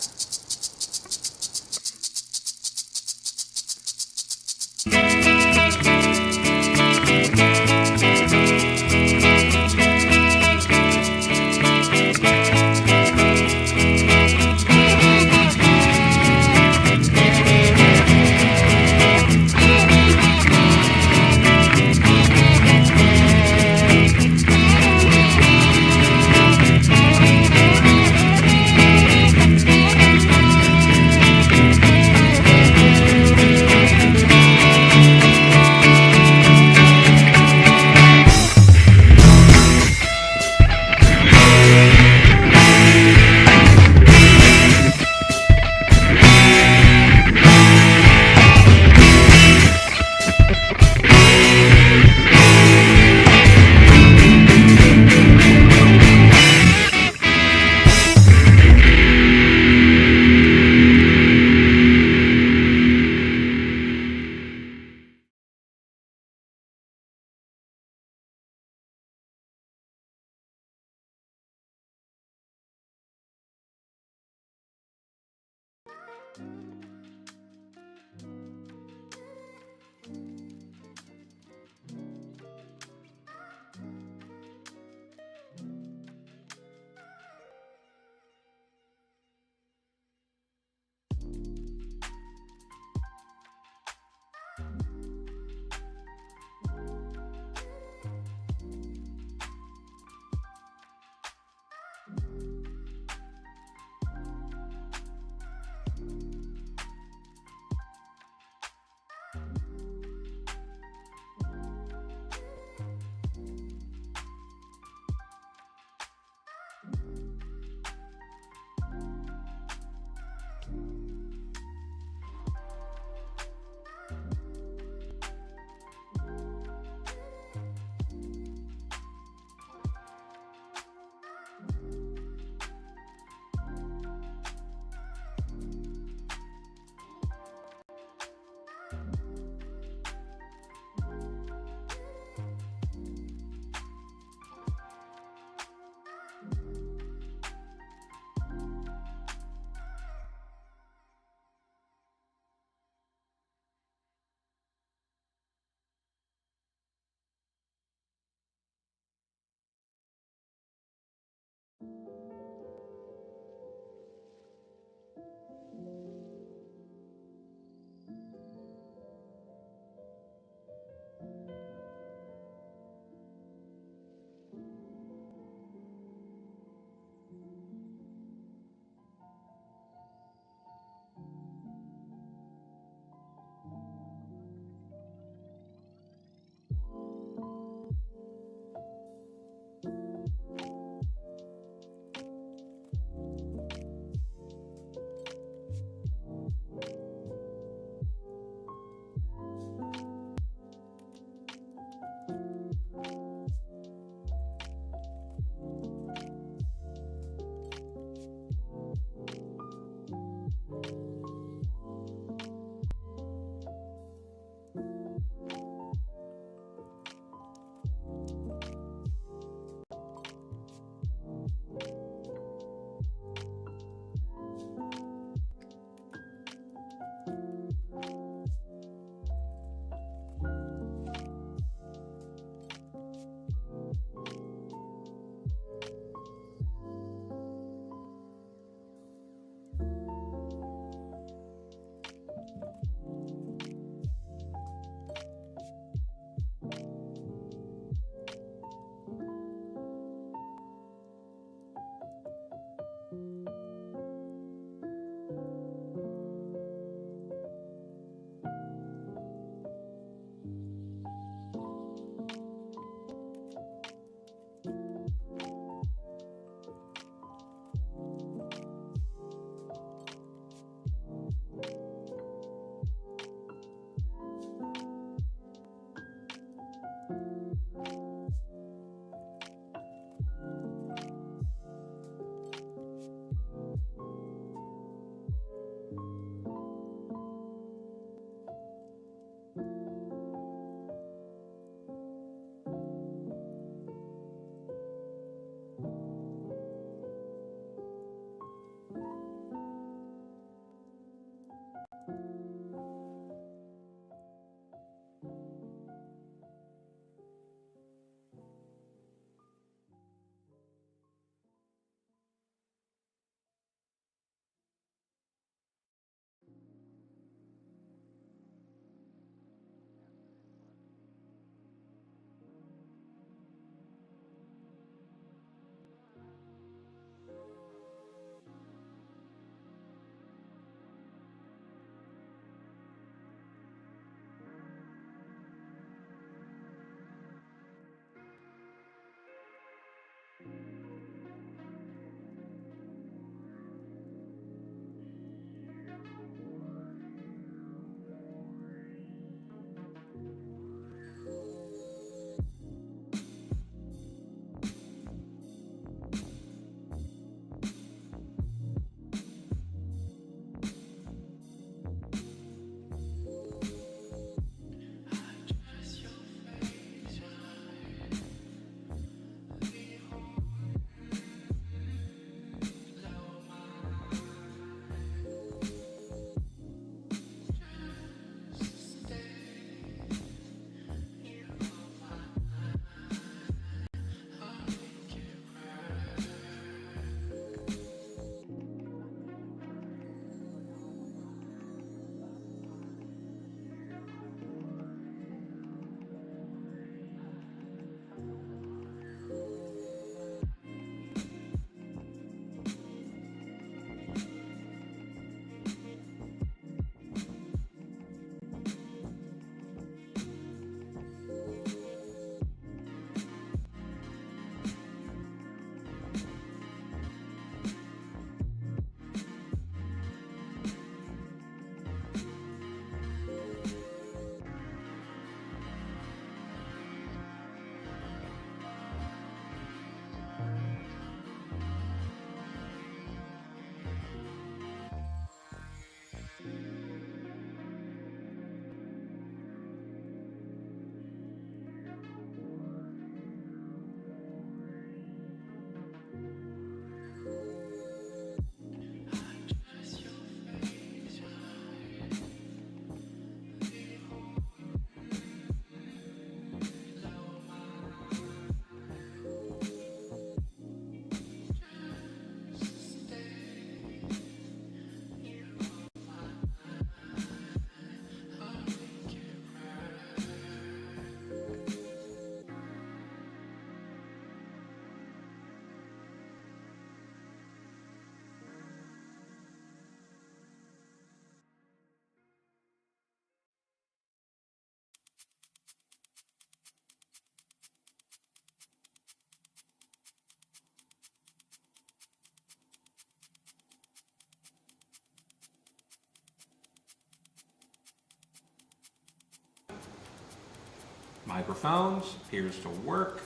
Microphones appears to work.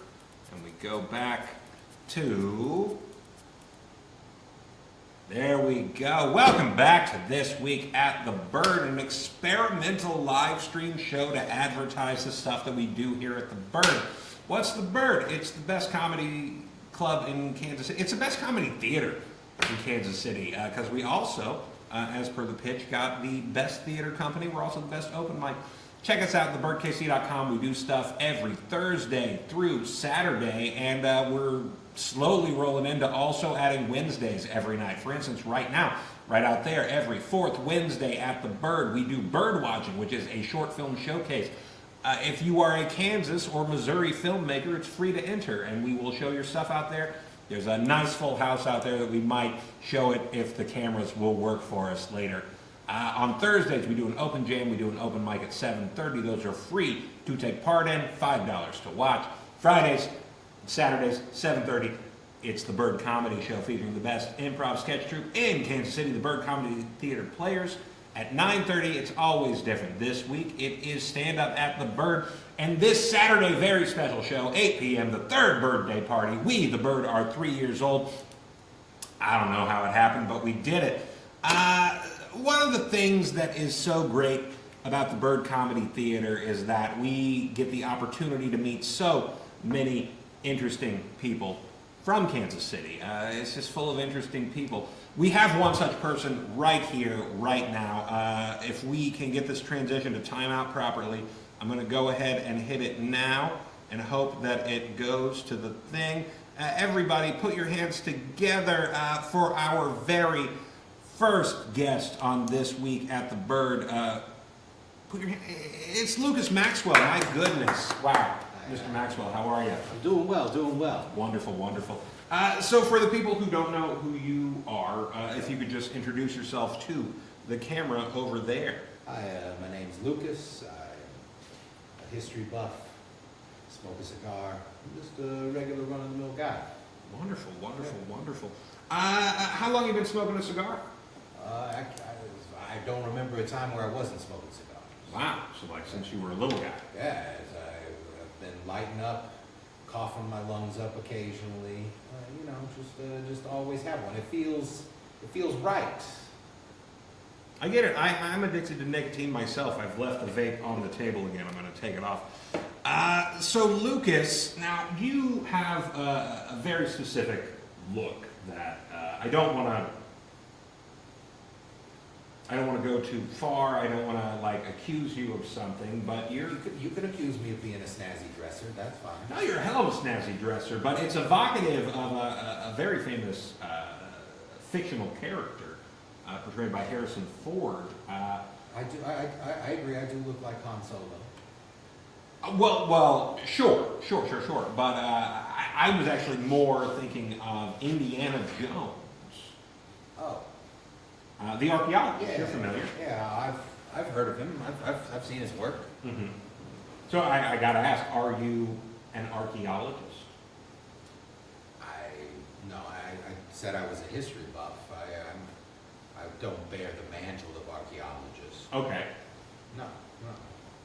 And we go back to... There we go. Welcome back to This Week at the Bird, an experimental live stream show to advertise the stuff that we do here at the Bird. What's the Bird? It's the best comedy club in Kansas City. It's the best comedy theater in Kansas City because we also, as per the pitch, got the best theater company. We're also the best open mic. Check us out at thebirdkc.com. We do stuff every Thursday through Saturday, and we're slowly rolling into also adding Wednesdays every night. For instance, right now, right out there, every fourth Wednesday at the Bird, we do Bird Watching, which is a short film showcase. If you are a Kansas or Missouri filmmaker, it's free to enter, and we will show your stuff out there. There's a nice full house out there that we might show it if the cameras will work for us later. On Thursdays, we do an open jam. We do an open mic at 7:30. Those are free to take part in, $5 to watch. Fridays, Saturdays, 7:30. It's the Bird Comedy Show featuring the best improv sketch troupe in Kansas City, the Bird Comedy Theater Players. At 9:30, it's always different. This week, it is stand-up at the Bird. And this Saturday, very special show, 8 p.m., the third birthday party. We, the Bird, are 3 years old. I don't know how it happened, but we did it. One of the things that is so great about the Bird Comedy Theater is that we get the opportunity to meet so many interesting people from Kansas City. It's just full of interesting people. We have one such person right here, right now. If we can get this transition to time out properly, I'm going to go ahead and hit it now and hope that it goes to the thing. Everybody, put your hands together for our very first guest on This Week at the Bird. It's Lucas Maxwell. My goodness. Wow. Mr. Maxwell, how are you? I'm doing well, doing well. Wonderful, wonderful. So for the people who don't know who you are, if you could just introduce yourself to the camera over there. Hi, my name's Lucas. I'm a history buff, smoke a cigar. I'm just a regular run-of-the-mill guy. Wonderful, wonderful, wonderful. How long have you been smoking a cigar? I don't remember a time where I wasn't smoking cigars. Wow, so like since you were a little guy. Yeah, I've been lighting up, coughing my lungs up occasionally. Just always have one. It feels right. I get it. I'm addicted to nicotine myself. I've left the vape on the table again. I'm going to take it off. So Lucas, now you have a very specific look that I don't want to go too far. I don't want to accuse you of something, but You could accuse me of being a snazzy dresser. That's fine. no, you're a hell of a snazzy dresser. But it's evocative of a very famous fictional character portrayed by Harrison Ford. I agree. I do look like Han Solo. Well, sure. But I was actually more thinking of Indiana Jones. Oh. The archaeologist, Yeah, you're familiar. Yeah, I've heard of him. I've seen his work. Mm-hmm. So I got to ask, are you an archaeologist? I said I was a history buff. I don't bear the mantle of archaeologist. Okay. No.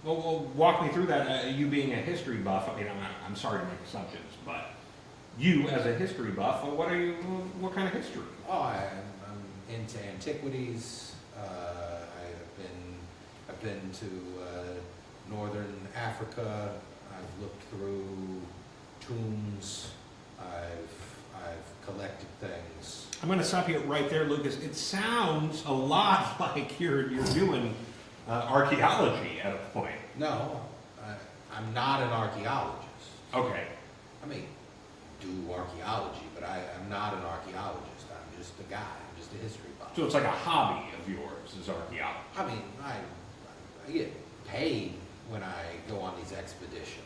Well, walk me through that. You being a history buff, I mean, I'm sorry to make assumptions, but you as a history buff, what kind of history? Oh, I'm into antiquities. I've been to northern Africa. I've looked through tombs. I've collected things. I'm going to stop you right there, Lucas. It sounds a lot like you're doing archaeology at a point. No, I'm not an archaeologist. Okay. I mean, do archaeology, but I'm not an archaeologist. I'm just a guy. I'm just a history buff. So it's like a hobby of yours is archaeology. I mean, I get paid when I go on these expeditions.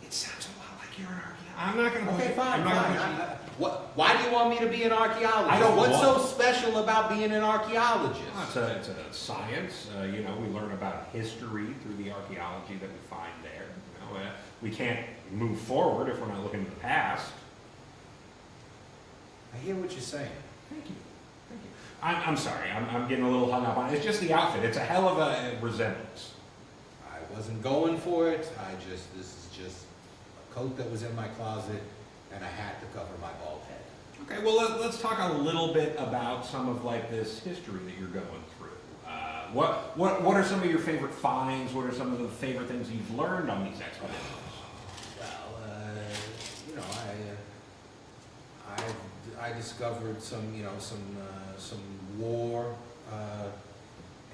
It sounds a lot like you're an archaeologist. I'm not going to push Okay, it. fine, I'm not fine. gonna push it. Why do you want me to be an archaeologist? I don't What's want- so special about being an archaeologist? It's a science. We learn about history through the archaeology that we find there. We can't move forward if we're not looking to the past. I hear what you're saying. Thank you. I'm sorry. I'm getting a little hung up on it. It's just the outfit. It's a hell of a resemblance. wasn't going for it. This is just a coat that was in my closet and a hat to cover my bald head. Okay, well, let's talk a little bit about some of like this history that you're going through. What are some of your favorite finds? What are some of the favorite things you've learned on these expeditions? Well, you know, I discovered some war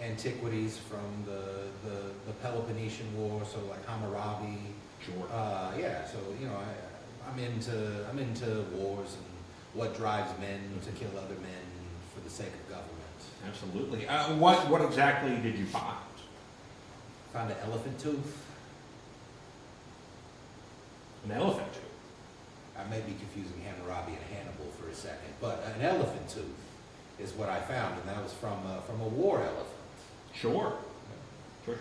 antiquities from the Peloponnesian War, so like Hammurabi. Sure. Yeah, so you know, I'm into wars and what drives men to kill other men for the sake of government. Absolutely. What exactly did you find? Found an elephant tooth. An elephant tooth. I may be confusing Hammurabi and Hannibal for a second, but an elephant tooth is what I found, and that was from a war elephant. Sure. Sure.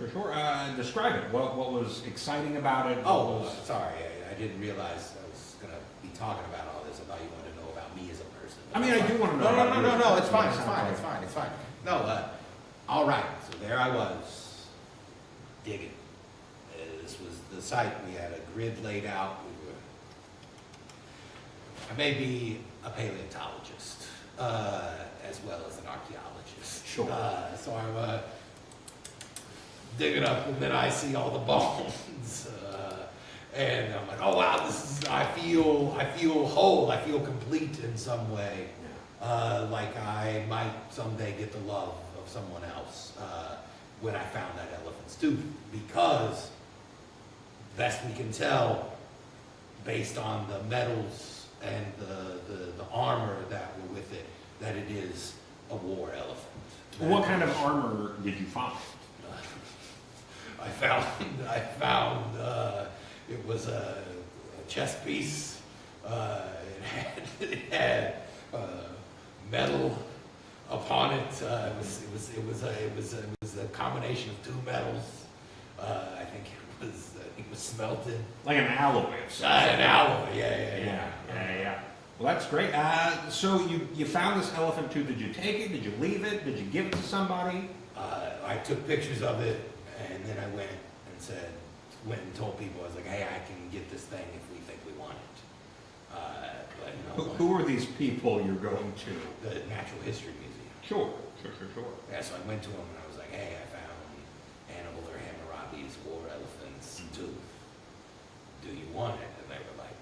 Describe it. What was exciting about it? Oh, sorry, I didn't realize I was going to be talking about all this. I thought you wanted to know about me as a person. I mean, I do want to know. No, it's fine. No, all right, so there I was, digging. This was the site. We had a grid laid out. I may be a paleontologist, as well as an archaeologist. Sure. So I'm digging up, and then I see all the bones, and I'm like, oh wow, I feel whole. I feel complete in some way, like I might someday get the love of someone else when I found that elephant's tooth, because best we can tell, based on the metals and the armor that were with it, that it is a war elephant. What kind of armor did you find? I found it was a chest piece. It had metal upon it. It was a combination of two metals. I think it was smelted. Like an alloy of some An alloy. Yeah. Well, that's great. So you found this elephant tooth. Did you take it? Did you leave it? Did you give it to somebody? I took pictures of it, and then I went and told people, I was like, hey, I can get this thing if we think we want it. But no, Who are these people you're going to? the Natural History Museum. Sure. Yeah, so I went to them and I was like, hey, I found Hannibal or Hammurabi's war elephant's tooth. Do you want it? And they were like,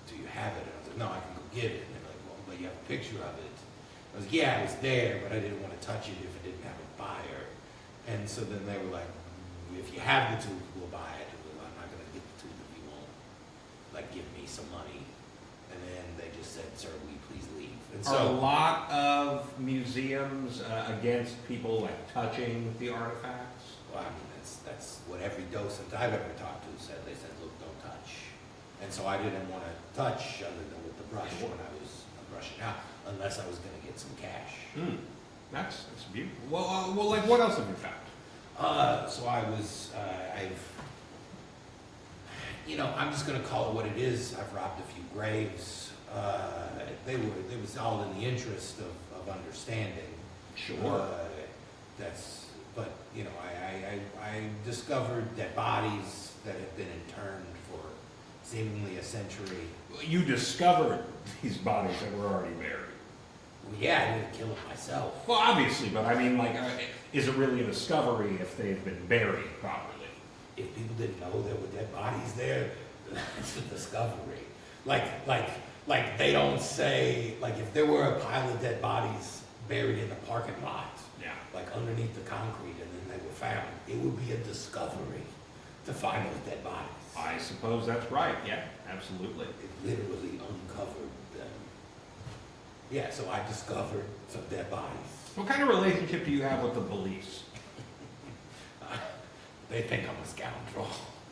do you have it? And I was like, no, I can go get it. And they're like, well, but you have a picture of it. I was like, yeah, it was there, but I didn't want to touch it if it didn't have a buyer. And so then they were like, if you have the tooth, we'll buy it. I'm not going to get the tooth if you won't, like, give me some money. And then they just said, sir, will you please leave? And Are a so, lot of museums against people like touching the artifacts? well, I mean, that's what every docent I've ever talked to said. They said, look, don't touch. And so I didn't want to touch other than with the brush when I was brushing out, unless I was going to get some cash. That's beautiful. Well, like what else have you found? So I'm just going to call it what it is. I've robbed a few graves. It was all in the interest of understanding. Sure. But I discovered dead bodies that had been interned for seemingly a century. You discovered these bodies that were already buried. Well, yeah, I didn't kill it myself. Well, obviously, but I mean, like, is it really a discovery if they've been buried properly? If people didn't know there were dead bodies there, that's a discovery. Like they don't say, like, if there were a pile of dead bodies buried in the parking lot, Yeah. like underneath the concrete, and then they were found, it would be a discovery to find those dead bodies. I suppose that's right. Yeah, absolutely. It literally uncovered them. Yeah, so I discovered some dead bodies. What kind of relationship do you have with the police? They think I'm a scoundrel.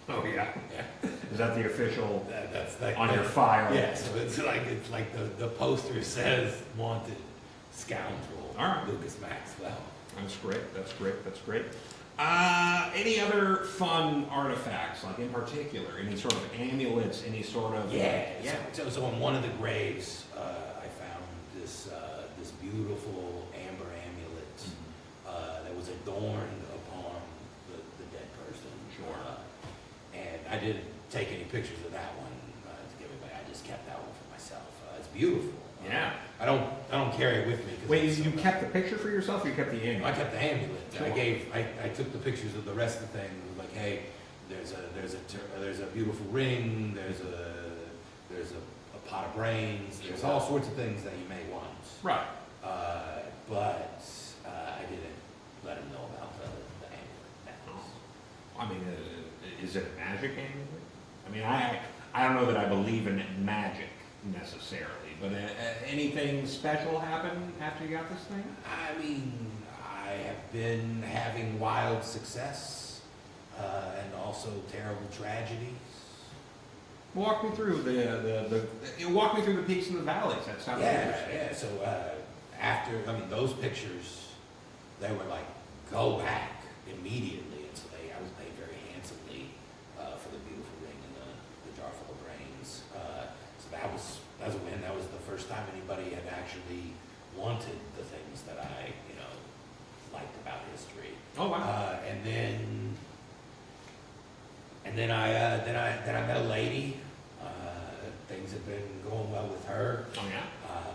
Oh, yeah. Yeah. Is that the official That's like on your file? Yeah, so it's like the poster says wanted scoundrel. All right. Lucas Maxwell. That's great. Any other fun artifacts, like in particular, any sort of amulets, any sort of... Yeah. So on one of the graves, I found this beautiful amber amulet that was adorned upon the dead person. Sure. I didn't take any pictures of that one to give away. I just kept that one for myself. It's beautiful. Yeah. I don't carry it with me. 'Cause Wait, it's you so- kept the picture for yourself, or you kept the I amulet? kept the amulet. Sure. I took the pictures of the rest of the thing. It was like, hey, there's a beautiful ring. There's a pot of brains. There's all sorts of things that you may want. Right. But I didn't let him know about the amulet. I mean, is it a magic amulet? I mean, I don't know that I believe in magic necessarily, but anything special happen after you got this thing? I mean, I have been having wild success and also terrible tragedies. Walk me through walk me through the peaks and the valleys. That sounds interesting. Yeah. So those pictures, they were like, go back immediately, and so I was paid very handsomely for the beautiful ring and the jar full of brains. So that was a win. That was the first time anybody had actually wanted the things that I liked about history. Oh wow. And then I met a lady. Things have been going well with her. Oh yeah.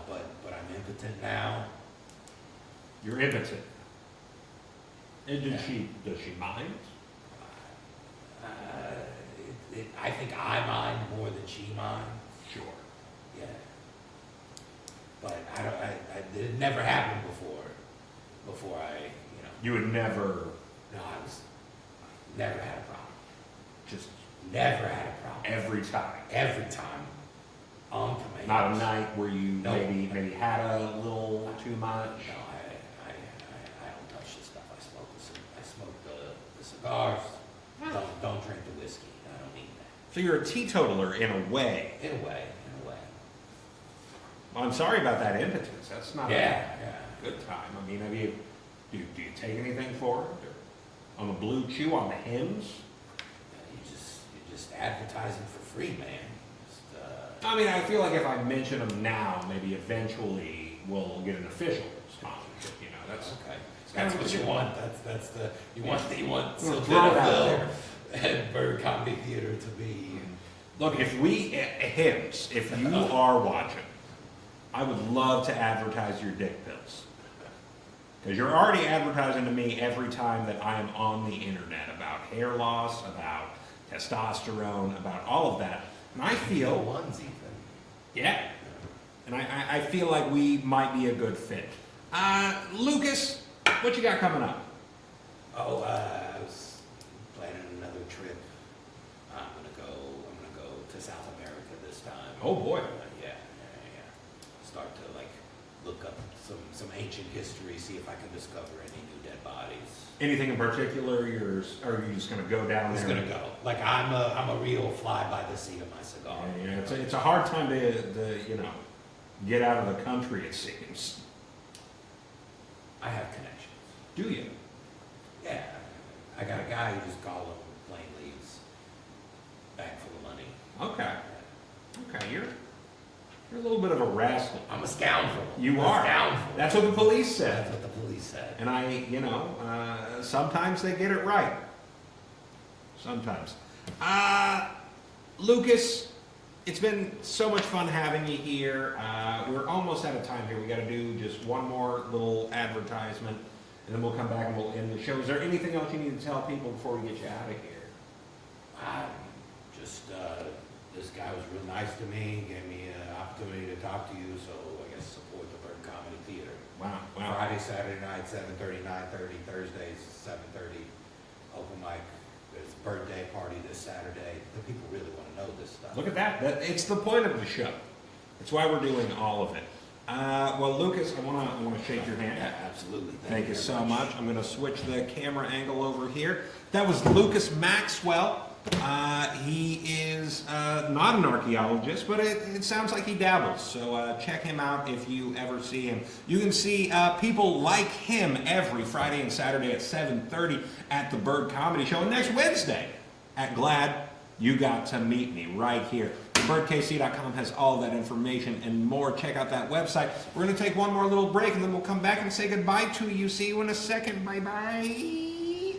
But I'm impotent now. You're impotent. And does she mind? I think I mind more than she minds. Sure. Yeah. But it never happened before I. You would never No, I was never had a problem. just Never had a problem. every time. Every time. On command. Not a night where you No. maybe had a little too much. No, I don't touch this stuff. I smoke the cigars. Don't drink the whiskey. I don't need that. So you're a teetotaler in a way. In a way. Well, I'm sorry about that impotence. That's not Yeah. a good time. I mean, do you take anything for it? Or on the Blue Chew, on the hymns? You're just advertising for free, man. I mean, I feel like if I mention them now, maybe eventually we'll get an official sponsorship. That's Okay. kind That's of what you want. You want We'll throw it out there. and Bird Comedy Theater to be. Look, if you are watching, I would love to advertise your dick pills. Because you're already advertising to me every time that I am on the internet about hair loss, about testosterone, about all of that. And I feel, ones even. yeah, and I feel like we might be a good fit. Lucas, what you got coming up? Oh, I was planning another trip. I'm gonna go to South America this time. Oh boy. Yeah. Start to look up some ancient history, see if I can discover any new dead bodies. Anything in particular, or are you just gonna go down I'm just there? gonna go. I'm a real fly by the seat of my cigar. Yeah, it's a hard time to get out of the country, it seems. I have connections. Do you? Yeah. I got a guy who just called him plain leaves. Bag full of money. Okay, you're a little bit of a rascal. I'm a scoundrel. You I'm are. A scoundrel. That's what the police That's said. what the police said. And sometimes they get it right. Sometimes. Lucas, it's been so much fun having you here. We're almost out of time here. We got to do just one more little advertisement, and then we'll come back and we'll end the show. Is there anything else you need to tell people before we get you out of here? This guy was real nice to me, gave me an opportunity to talk to you, so I guess support the Bird Comedy Theater. Wow. Friday, Saturday night, 7:30, 9:30, Thursdays, 7:30, open mic. There's a birthday party this Saturday. The people really want to know this stuff. Look at that. It's the point of the show. It's why we're doing all of it. Well, Lucas, I want to shake your hand. Yeah, absolutely. Thank you very so much. I'm going to switch the camera angle over here. That was Lucas Maxwell. He is not an archaeologist, but it sounds like he dabbles. So check him out if you ever see him. You can see people like him every Friday and Saturday at 7:30 at the Bird Comedy Show. And next Wednesday at Glad, you got to meet me right here. BirdKC.com has all that information and more. Check out that website. We're going to take one more little break, and then we'll come back and say goodbye to you. See you in a second. Bye-bye.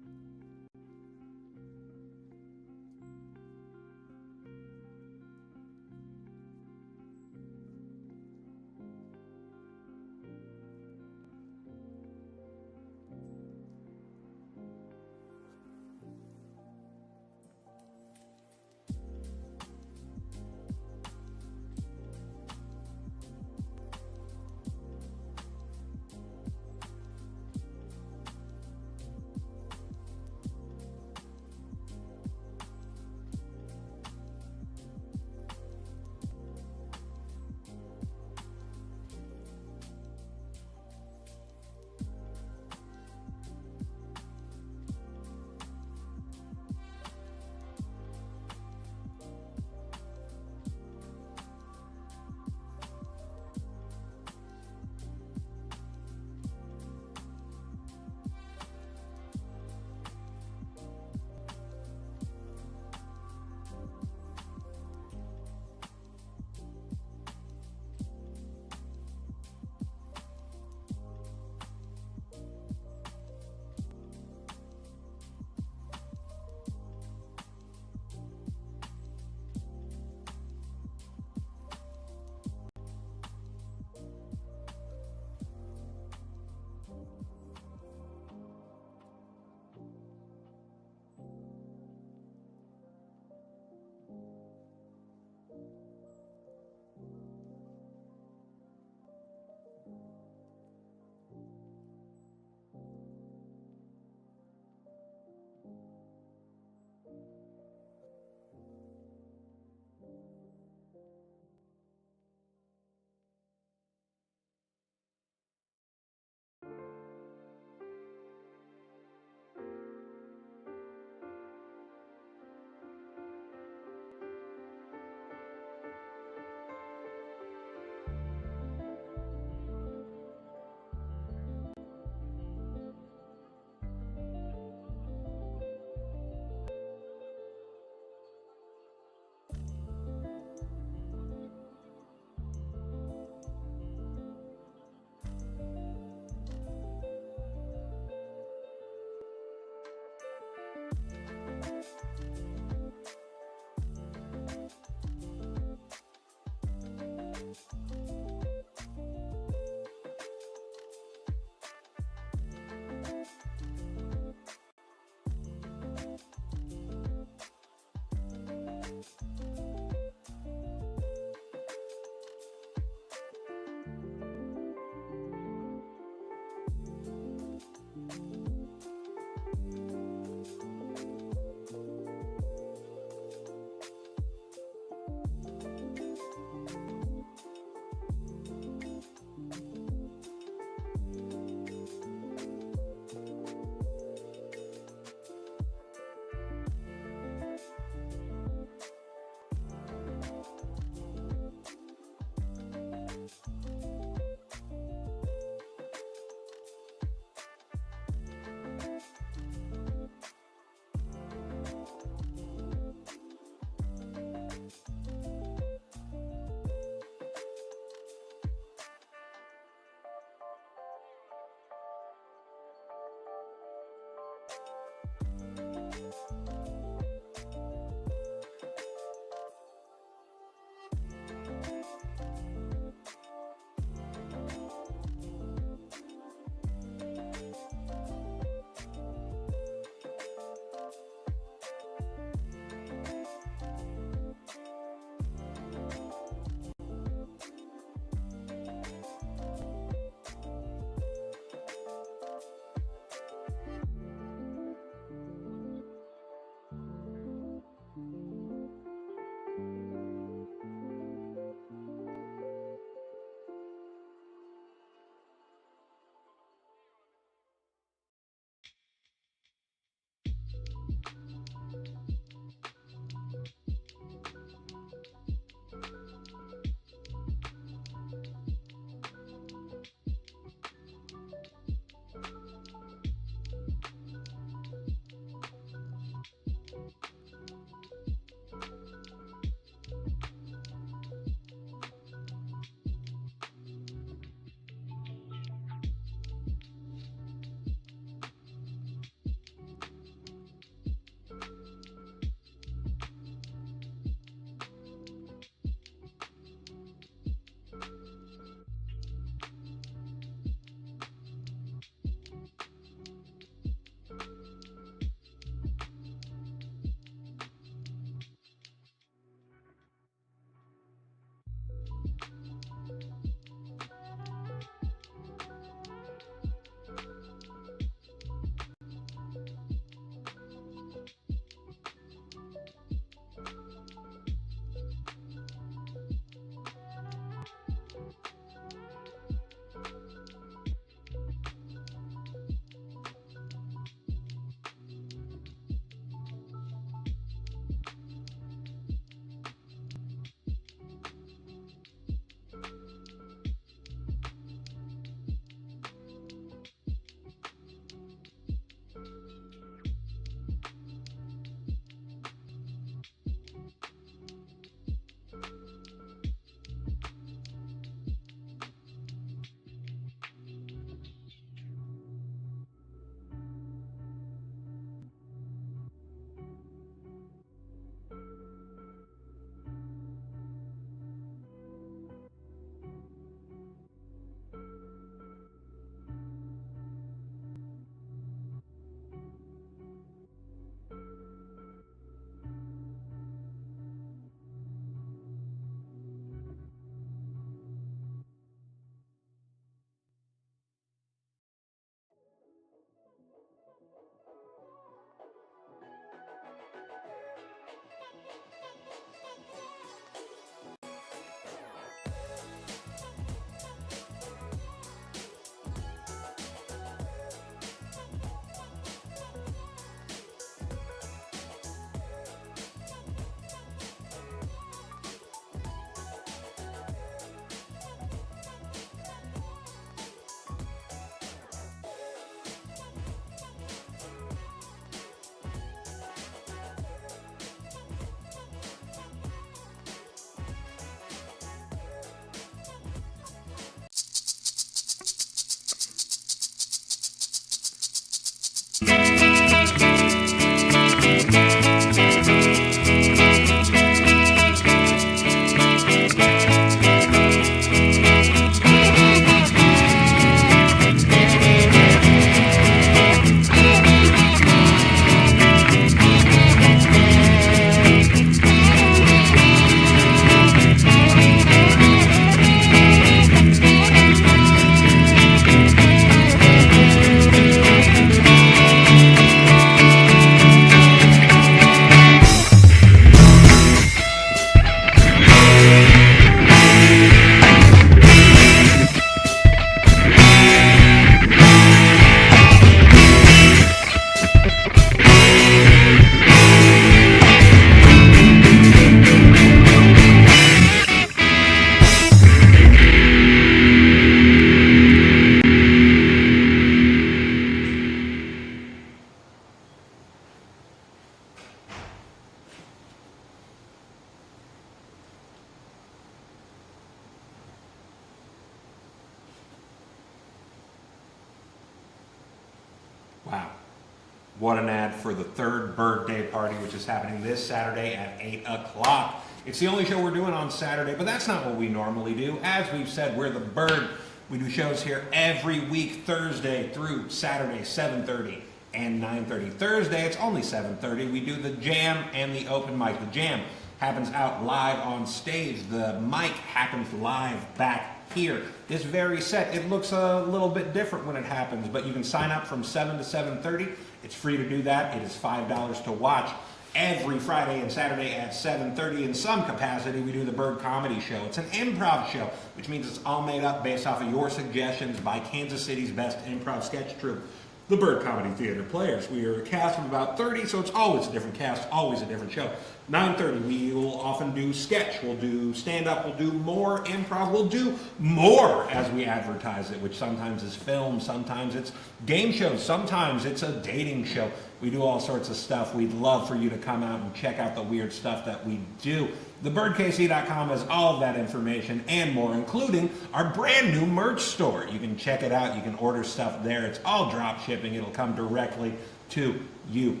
What an ad for the third birthday party, which is happening this Saturday at 8 o'clock. It's the only show we're doing on Saturday, but that's not what we normally do. As we've said, we're the Bird. We do shows here every week, Thursday through Saturday, 7:30 and 9:30. Thursday, it's only 7:30. We do the Jam and the Open Mic. The Jam happens out live on stage. The mic happens live back here. This very set, it looks a little bit different when it happens, but you can sign up from 7 to 7:30. It's free to do that. It is $5 to watch. Every Friday and Saturday at 7:30, in some capacity, we do the Bird Comedy Show. It's an improv show, which means it's all made up based off of your suggestions by Kansas City's best improv sketch troupe, the Bird Comedy Theater Players. We are a cast of about 30, so it's always a different cast, always a different show. 9:30, we will often do sketch, we'll do stand-up, we'll do more improv, we'll do more as we advertise it, which sometimes is film, sometimes it's game shows, sometimes it's a dating show. We do all sorts of stuff. We'd love for you to come out and check out the weird stuff that we do. TheBirdKC.com has all of that information and more, including our brand new merch store. You can check it out. You can order stuff there. It's all drop shipping. It'll come directly to you.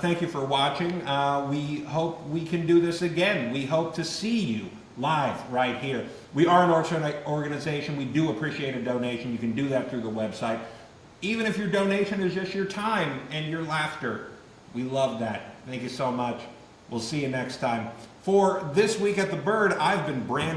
Thank you for watching. We hope we can do this again. We hope to see you live right here. We are an organization. We do appreciate a donation. You can do that through the website. Even if your donation is just your time and your laughter, we love that. Thank you so much. We'll see you next time. For This Week at the Bird, I've been Brandon.